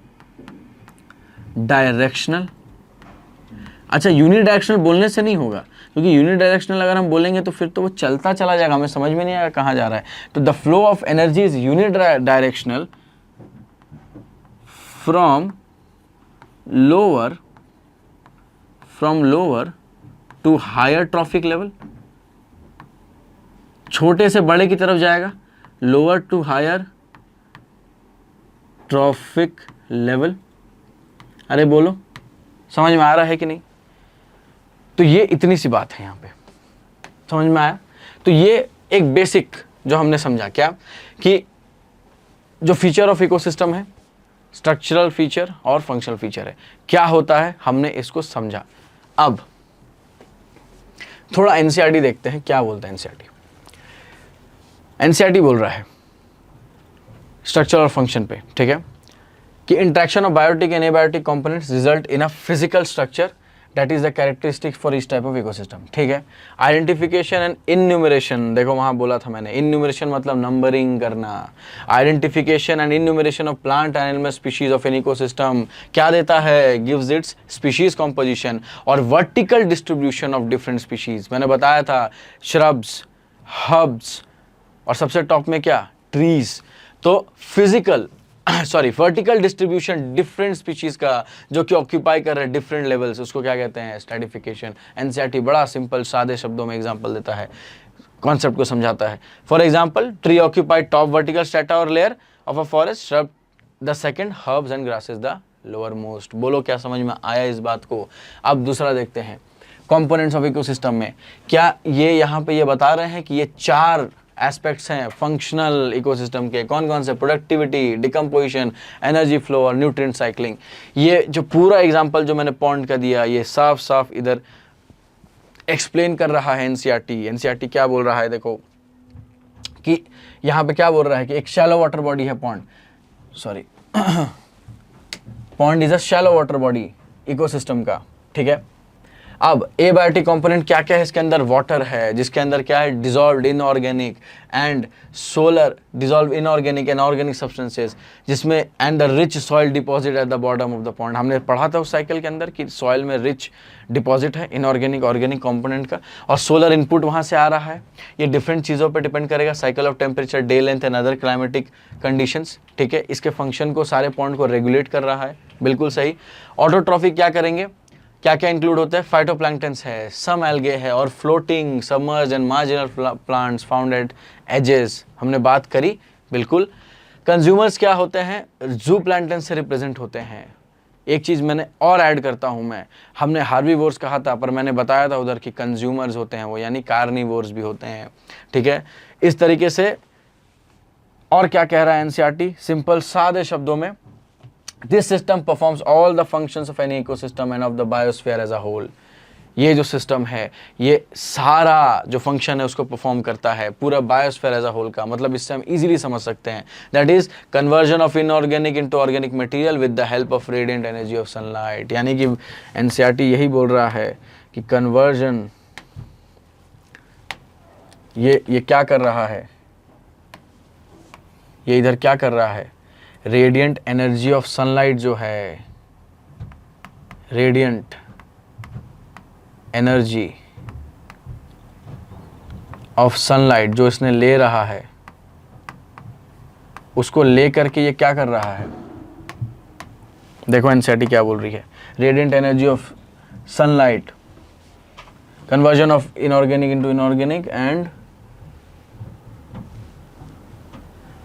directional. अच्छा, यूनी डायरेक्शनल बोलने से नहीं होगा, क्योंकि यूनी डायरेक्शनल अगर हम बोलेंगे तो फिर तो वो चलता चला जाएगा, हमें समझ में नहीं आएगा कहाँ जा रहा है। तो the flow of energy is unidirectional from lower to higher trophic level. छोटे से बड़े की तरफ जाएगा, lower to higher trophic level. अरे बोलो, समझ में आ रहा है कि नहीं? तो ये इतनी सी बात है, यहाँ पे समझ में आया? तो ये एक बेसिक जो हमने समझा, क्या कि जो फीचर ऑफ इकोसिस्टम है, स्ट्रक्चरल फीचर और फंक्शनल फीचर है, क्या होता है हमने इसको समझा। अब थोड़ा एनसीईआरटी देखते हैं, क्या बोलता है एनसीईआरटी। एनसीईआरटी बोल रहा है स्ट्रक्चर और फंक्शन पे, ठीक है, कि interaction of biotic and abiotic components result in a physical structure that is the characteristic for each type of ecosystem. ठीक है, आइडेंटिफिकेशन एंड इन्यूमरेशन, देखो वहां बोला था मैंने, इन्यूमरेशन मतलब नंबरिंग करना। Identification and enumeration of plant and animal species of an ecosystem क्या देता है? गिव्स इट्स स्पीशीज कॉम्पोजिशन और vertical distribution of different species. मैंने बताया था श्रब्स, हर्ब्स और सबसे टॉप में क्या? ट्रीज। तो physical vertical distribution different species का जो कि ऑक्यूपाई कर रहे हैं डिफरेंट लेवल्स, उसको क्या कहते हैं? स्ट्रेटिफिकेशन। एनसीईआरटी बड़ा सिंपल सादे शब्दों में एग्जांपल देता है, कॉन्सेप्ट को समझाता है। For example, tree occupy top vertical strata और layer of a forest, shrub the second, herbs and grasses the lowermost. बोलो क्या समझ में आया इस बात को? अब दूसरा देखते हैं, कंपोनेंट्स ऑफ इकोसिस्टम में क्या ये यहाँ पे ये बता रहे हैं कि ये 4 एस्पेक्ट्स हैं फंक्शनल इकोसिस्टम के। कौन कौन से? प्रोडक्टिविटी, डिकम्पोजिशन, एनर्जी फ्लो और न्यूट्रिएंट साइक्लिंग। ये जो पूरा एग्जांपल जो मैंने पॉइंट का दिया, ये साफ साफ इधर एक्सप्लेन कर रहा है एनसीईआरटी। एनसीईआरटी क्या बोल रहा है? देखो कि यहाँ पे क्या बोल रहा है कि एक शैलो वाटर बॉडी है pond, pond is a shallow water body ecosystem का, ठीक है। अब एबायोटिक कंपोनेंट क्या क्या है इसके अंदर? वाटर है, जिसके अंदर क्या है? Dissolved inorganic and solar dissolve inorganic and organic substances, जिसमें and the rich soil deposit at the bottom of the pond. हमने पढ़ा था उस साइकिल के अंदर कि सॉइल में रिच डिपॉजिट है इनऑर्गेनिक ऑर्गेनिक कंपोनेंट का, और सोलर इनपुट वहाँ से आ रहा है। ये डिफरेंट चीज़ों पर डिपेंड करेगा, cycle of temperature, day length and other climatic conditions, ठीक है। इसके फंक्शन को, सारे पॉन्ड को रेगुलेट कर रहा है, बिल्कुल सही। ऑटोट्रॉफिक क्या करेंगे? क्या क्या इंक्लूड होता है? फाइटोप्लैंक्टन्स है, सम एल्गे है, और floating, submerge and marginal plants found at edges, हमने बात करी, बिल्कुल। कंज्यूमर्स क्या होते हैं? जू प्लैंक्टन से रिप्रेजेंट होते हैं। एक चीज़ मैंने और ऐड करता हूं मैं, हमने हार्बीवोर्स कहा था, पर मैंने बताया था उधर कि कंज्यूमर्स होते हैं वो, यानी कार्निवोर्स भी होते हैं, ठीक है। इस तरीके से और क्या कह रहा है एनसीईआरटी? सिंपल सादे शब्दों में, This system performs all the functions of any ecosystem and of the biosphere as a whole. ये जो सिस्टम है, ये सारा जो फंक्शन है उसको परफॉर्म करता है पूरा बायोस्फीयर एज अ होल का। मतलब इससे हम इजीली समझ सकते हैं, that is conversion of inorganic into organic material with the help of radiant energy of sunlight. यानी कि एनसीईआरटी यही बोल रहा है कि कन्वर्जन, ये क्या कर रहा है? ये इधर क्या कर रहा है? रेडिएंट एनर्जी ऑफ सनलाइट जो है, रेडिएंट एनर्जी ऑफ सनलाइट जो इसने ले रहा है, उसको ले करके ये क्या कर रहा है? देखो एनसीईआरटी क्या बोल रही है, radiant energy of sunlight, conversion of inorganic into inorganic and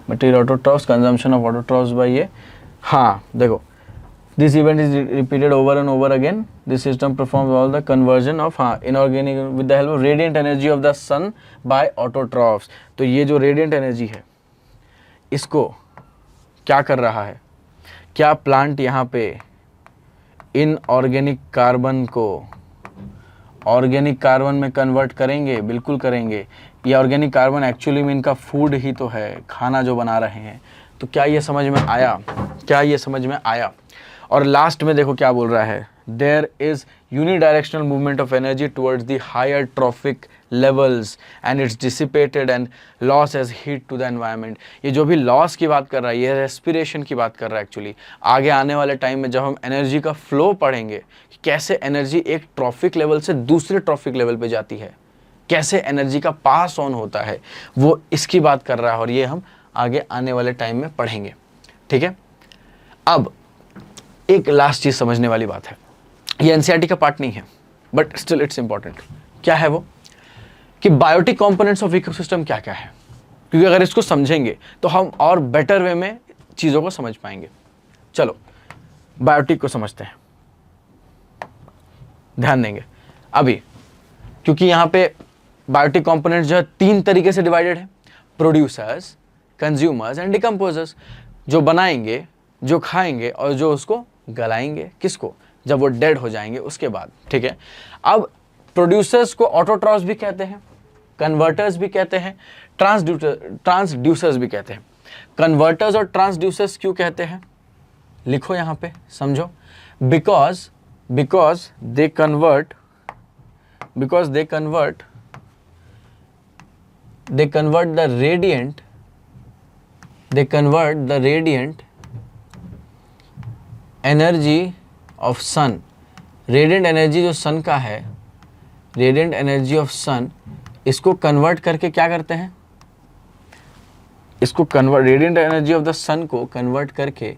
material autotrophs, consumption of autotrophs by ये। हाँ देखो, this event is repeated over and over again, this system performs all the conversion of inorganic with the help of radiant energy of the sun by autotrophs. तो ये जो रेडिएंट एनर्जी है, इसको क्या कर रहा है? क्या प्लांट यहाँ पे इनऑर्गेनिक कार्बन को ऑर्गेनिक कार्बन में कन्वर्ट करेंगे? बिल्कुल करेंगे। ये ऑर्गेनिक कार्बन एक्चुअली में इनका फूड ही तो है, खाना जो बना रहे हैं। तो क्या ये समझ में आया? क्या ये समझ में आया? और लास्ट में देखो क्या बोल रहा है, there is unidirectional movement of energy towards the higher trophic levels and it's dissipated and loss as heat to the environment. ये जो भी लॉस की बात कर रहा है, ये रेस्पिरेशन की बात कर रहा है एक्चुअली। आगे आने वाले टाइम में जब हम एनर्जी का फ्लो पढ़ेंगे, कैसे एनर्जी एक ट्रॉफिक लेवल से दूसरे ट्रॉफिक लेवल पे जाती है, कैसे एनर्जी का पास ऑन होता है, वो इसकी बात कर रहा है, और ये हम आगे आने वाले टाइम में पढ़ेंगे, ठीक है। अब एक लास्ट चीज समझने वाली बात है, ये एनसीईआरटी का पार्ट नहीं है बट स्टिल इट्स इंपॉर्टेंट। क्या है वो? कि बायोटिक कंपोनेंट्स ऑफ इकोसिस्टम क्या क्या है, क्योंकि अगर इसको समझेंगे तो हम और बेटर वे में चीजों को समझ पाएंगे। चलो बायोटिक को समझते हैं, ध्यान देंगे अभी, क्योंकि यहां पे बायोटिक कंपोनेंट्स जो है 3 तरीके से डिवाइडेड है, प्रोड्यूसर्स, कंज्यूमर्स एंड डिकम्पोजर्स। जो बनाएंगे, जो खाएंगे और जो उसको गलाएंगे, किसको? जब वो डेड हो जाएंगे उसके बाद, ठीक है। अब प्रोड्यूसर्स को ऑटोट्रॉफ्स भी कहते हैं, कन्वर्टर्स भी कहते हैं, ट्रांसड्यूसर्स भी कहते हैं। कन्वर्टर्स और ट्रांसड्यूसर्स क्यों कहते हैं? लिखो यहां पे, समझो। Because they convert the radiant energy of sun. Radiant energy जो सन का है, रेडिएंट एनर्जी ऑफ सन, इसको कन्वर्ट करके क्या करते हैं? इसको convert, radiant energy of the sun को कन्वर्ट करके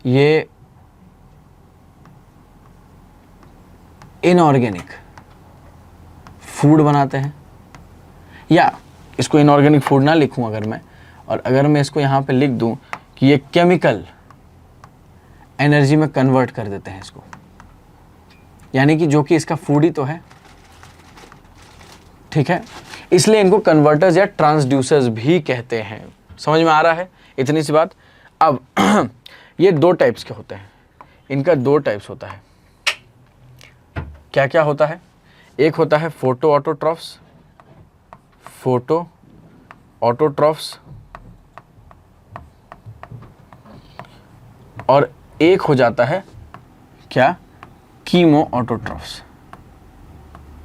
ये इनऑर्गेनिक फूड बनाते हैं। या इसको इनऑर्गेनिक फूड ना लिखूं अगर मैं, और अगर मैं इसको यहाँ पे लिख दूं कि ये केमिकल एनर्जी में कन्वर्ट कर देते हैं इसको, यानी कि जो कि इसका फूड ही तो है, ठीक है। इसलिए इनको कन्वर्टर्स या ट्रांसड्यूसर्स भी कहते हैं। समझ में आ रहा है इतनी सी बात। अब ये दो टाइप्स के होते हैं, इनका दो टाइप्स होता है। क्या क्या होता है? एक होता है फोटो ऑटोट्रॉफ्स, फोटो ऑटोट्रॉफ्स, और एक हो जाता है क्या? Chemo autotrophs.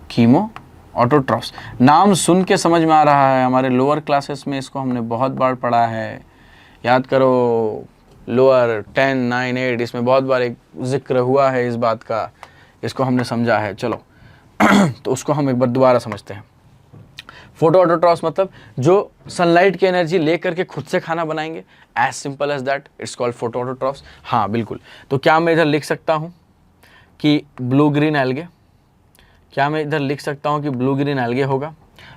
कीमो ऑटोट्रॉफ्स नाम सुन के समझ में आ रहा है, हमारे लोअर क्लासेस में इसको हमने बहुत बार पढ़ा है। याद करो लोअर 10, 9, 8, इसमें बहुत बार एक जिक्र हुआ है इस बात का, इसको हमने समझा है। चलो तो उसको हम एक बार दोबारा समझते हैं। फोटो ऑटोट्रॉफ्स मतलब जो सनलाइट की एनर्जी लेकर के खुद से खाना बनाएंगे, as simple as that, it's called photoautotrophs. हाँ बिल्कुल। तो क्या मैं इधर लिख सकता हूँ कि ब्लू ग्रीन एल्गे? क्या मैं इधर लिख सकता हूँ कि ब्लू ग्रीन एल्गे होगा?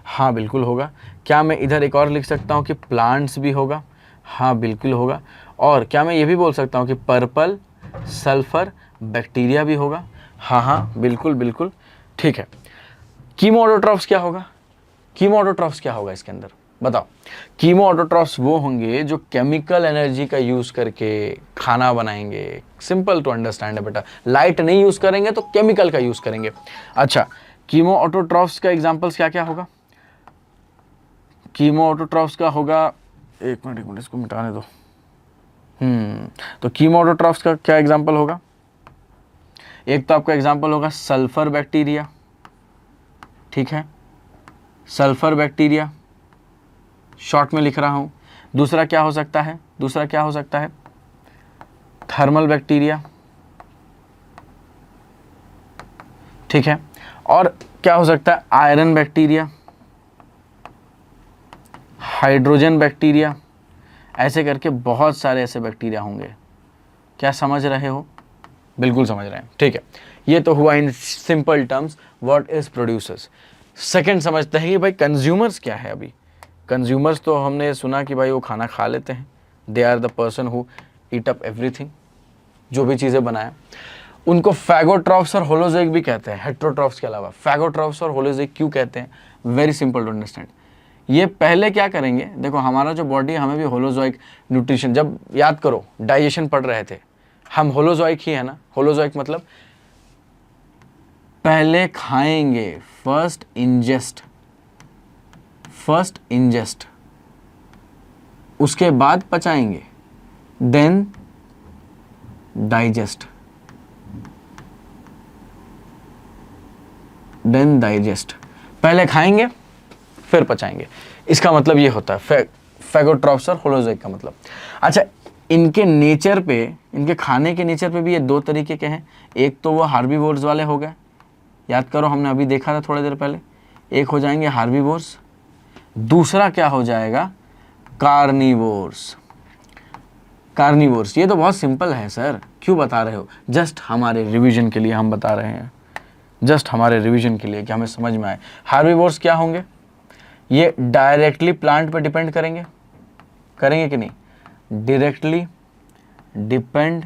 हाँ बिल्कुल होगा। क्या मैं इधर एक और लिख सकता हूँ कि प्लांट्स भी होगा? हाँ बिल्कुल होगा। और क्या मैं ये भी बोल सकता हूँ कि पर्पल सल्फर बैक्टीरिया भी होगा? हाँ हाँ बिल्कुल बिल्कुल, ठीक है। कीमो ऑटोट्रॉफ्स क्या होगा? कीमो ऑटोट्रॉफ्स क्या होगा इसके अंदर बताओ? कीमो ऑटोट्रॉफ्स वो होंगे जो केमिकल एनर्जी का यूज करके खाना बनाएंगे। सिंपल टू अंडरस्टैंड है बेटा, लाइट नहीं यूज करेंगे तो केमिकल का यूज करेंगे। अच्छा, कीमो ऑटोट्रॉफ्स का एग्जांपल्स क्या क्या होगा? कीमो ऑटोट्रॉफ्स का होगा, एक मिनट इसको मिटाने दो। तो कीमो ऑटोट्रॉफ्स का क्या एग्जांपल होगा? एक तो आपका एग्जांपल होगा सल्फर बैक्टीरिया, ठीक है, सल्फर बैक्टीरिया शॉर्ट में लिख रहा हूं। दूसरा क्या हो सकता है? दूसरा क्या हो सकता है? थर्मल बैक्टीरिया, ठीक है। और क्या हो सकता है? आयरन बैक्टीरिया, हाइड्रोजन बैक्टीरिया, ऐसे करके बहुत सारे ऐसे बैक्टीरिया होंगे। क्या समझ रहे हो? बिल्कुल समझ रहे हैं, ठीक है। ये तो हुआ in simple terms what is producers. Second समझते हैं कि भाई कंज्यूमर्स क्या है। अभी कंज्यूमर्स तो हमने सुना कि भाई वो खाना खा लेते हैं, they are the person who eat up everything, जो भी चीज़ें बनाए। उनको फैगोट्रॉफ्स और होलोजोइक भी कहते हैं, हेट्रोट्रॉफ्स के अलावा। फैगोट्रॉफ्स और होलोजोइक क्यों कहते हैं? Very simple to understand. ये पहले क्या करेंगे, देखो हमारा जो बॉडी है हमें भी होलोजोइक न्यूट्रिशन, जब याद करो डाइजेशन पढ़ रहे थे हम, होलोजोइक ही है ना। होलोजोइक मतलब पहले खाएंगे, फर्स्ट इंजेस्ट, उसके बाद पचाएंगे, देन डाइजेस्ट, पहले खाएंगे फिर पचाएंगे। इसका मतलब ये होता है फैगोट्रॉफ्स और होलोजोइक का मतलब। अच्छा, इनके नेचर पे, इनके खाने के नेचर पे भी ये दो तरीके के हैं। एक तो वो हार्बीवोर्स वाले हो गए, याद करो हमने अभी देखा था थोड़ी देर पहले। एक हो जाएंगे हार्बीवोर्स, दूसरा क्या हो जाएगा? कार्निवोर्स। ये तो बहुत सिंपल है सर, क्यों बता रहे हो? जस्ट हमारे रिवीजन के लिए हम बता रहे हैं, जस्ट हमारे रिवीजन के लिए कि हमें समझ में आए। हार्बीवोर्स क्या होंगे? ये डायरेक्टली प्लांट पे डिपेंड करेंगे कि नहीं? डायरेक्टली डिपेंड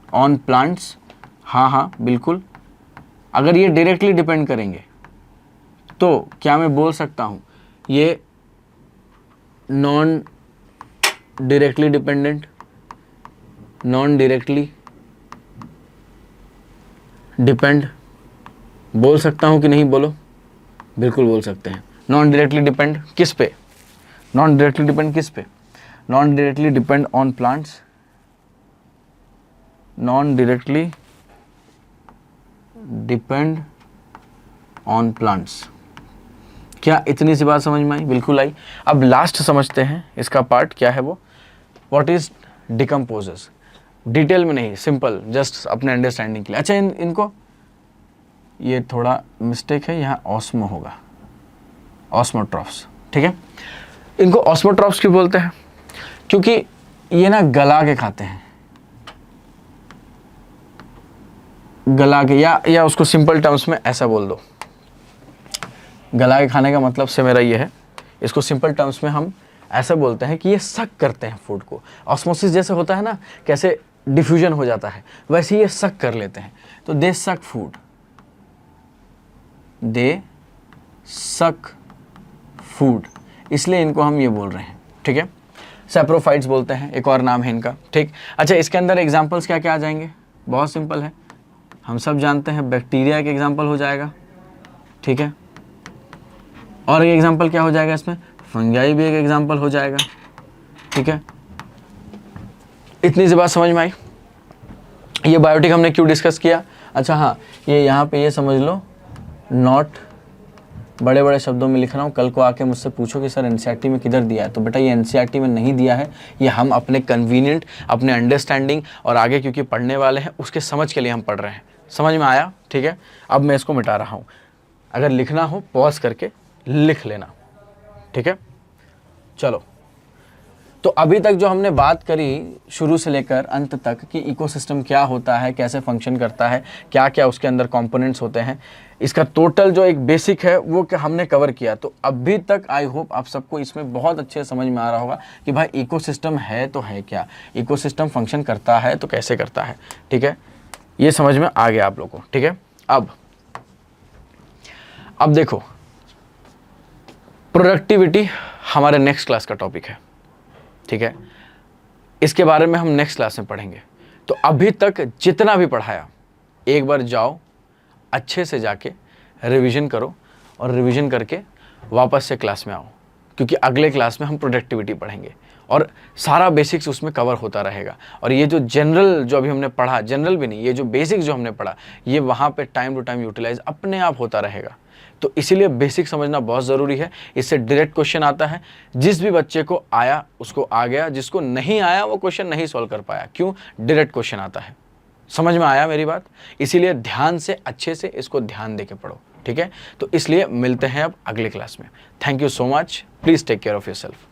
ऑन प्लांट्स, हाँ बिल्कुल। अगर ये डायरेक्टली डिपेंड करेंगे तो क्या मैं बोल सकता हूँ ये नॉन डायरेक्टली डिपेंड बोल सकता हूँ कि नहीं? बोलो, बिल्कुल बोल सकते हैं। नॉन डायरेक्टली डिपेंड किस पे? Non directly depend on plants, non directly depend on plants. क्या इतनी सी बात समझ में आई? बिल्कुल आई। अब लास्ट समझते हैं इसका पार्ट क्या है वो, व्हाट इज डिकम्पोजर्स। डिटेल में नहीं, सिंपल जस्ट अपने अंडरस्टैंडिंग के लिए। अच्छा, इनको ये थोड़ा मिस्टेक है, यहाँ ऑस्मो होगा, ऑस्मोट्रॉफ्स, ठीक है। इनको ऑस्मोट्रॉप्स क्यों बोलते हैं? क्योंकि ये ना गला के खाते हैं, गला के, या उसको सिंपल टर्म्स में ऐसा बोल दो, गला के खाने का मतलब से मेरा ये है, इसको सिंपल टर्म्स में हम ऐसा बोलते हैं कि ये सक करते हैं फूड को। ऑस्मोसिस जैसे होता है ना, कैसे डिफ्यूजन हो जाता है, वैसे ये सक कर लेते हैं। तो दे सक फूड, दे सक फूड, इसलिए इनको हम ये बोल रहे हैं, ठीक है। सैप्रोफाइट्स बोलते हैं, एक और नाम है इनका, ठीक। अच्छा, इसके अंदर एग्जांपल्स क्या क्या आ जाएंगे? बहुत सिंपल है, हम सब जानते हैं, बैक्टीरिया का एग्जांपल हो जाएगा, ठीक है। और एक एग्जांपल क्या हो जाएगा इसमें? फंगाई भी एक एग्जांपल हो जाएगा, ठीक है। इतनी सी बात समझ में आई? ये बायोटिक हमने क्यों डिस्कस किया? अच्छा हाँ, ये यहाँ पे ये समझ लो, नॉट बड़े बड़े शब्दों में लिख रहा हूँ। कल को आके मुझसे पूछो कि सर एनसीईआरटी में किधर दिया है, तो बेटा ये एनसीईआरटी में नहीं दिया है, ये हम अपने कन्वीनियंट, अपने अंडरस्टैंडिंग और आगे क्योंकि पढ़ने वाले हैं उसके समझ के लिए हम पढ़ रहे हैं। समझ में आया? ठीक है, अब मैं इसको मिटा रहा हूँ। अगर लिखना हो पॉज करके लिख लेना, ठीक है। चलो, तो अभी तक जो हमने बात करी शुरू से लेकर अंत तक कि इकोसिस्टम क्या होता है, कैसे फंक्शन करता है, क्या क्या उसके अंदर कंपोनेंट्स होते हैं, इसका टोटल जो एक बेसिक है वो क्या हमने कवर किया। तो अभी तक आई होप आप सबको इसमें बहुत अच्छे समझ में आ रहा होगा कि भाई इकोसिस्टम है तो है क्या, इकोसिस्टम फंक्शन करता है तो कैसे करता है, ठीक है। ये समझ में आ गया आप लोगों को, ठीक है। अब देखो, प्रोडक्टिविटी हमारे नेक्स्ट क्लास का टॉपिक है, ठीक है। इसके बारे में हम नेक्स्ट क्लास में पढ़ेंगे। तो अभी तक जितना भी पढ़ाया एक बार जाओ, अच्छे से जाके रिवीजन करो और रिवीजन करके वापस से क्लास में आओ, क्योंकि अगले क्लास में हम प्रोडक्टिविटी पढ़ेंगे और सारा बेसिक्स उसमें कवर होता रहेगा। और ये जो जनरल जो अभी हमने पढ़ा, जनरल भी नहीं, ये जो बेसिक्स जो हमने पढ़ा, ये वहाँ पे टाइम टू टाइम यूटिलाइज अपने आप होता रहेगा। तो इसीलिए बेसिक समझना बहुत ज़रूरी है। इससे डायरेक्ट क्वेश्चन आता है, जिस भी बच्चे को आया उसको आ गया, जिसको नहीं आया वो क्वेश्चन नहीं सॉल्व कर पाया। क्यों? डायरेक्ट क्वेश्चन आता है। समझ में आया मेरी बात? इसीलिए ध्यान से, अच्छे से इसको ध्यान दे के पढ़ो, ठीक है। तो इसलिए मिलते हैं अब अगले क्लास में। Thank you so much, please take care of yourself.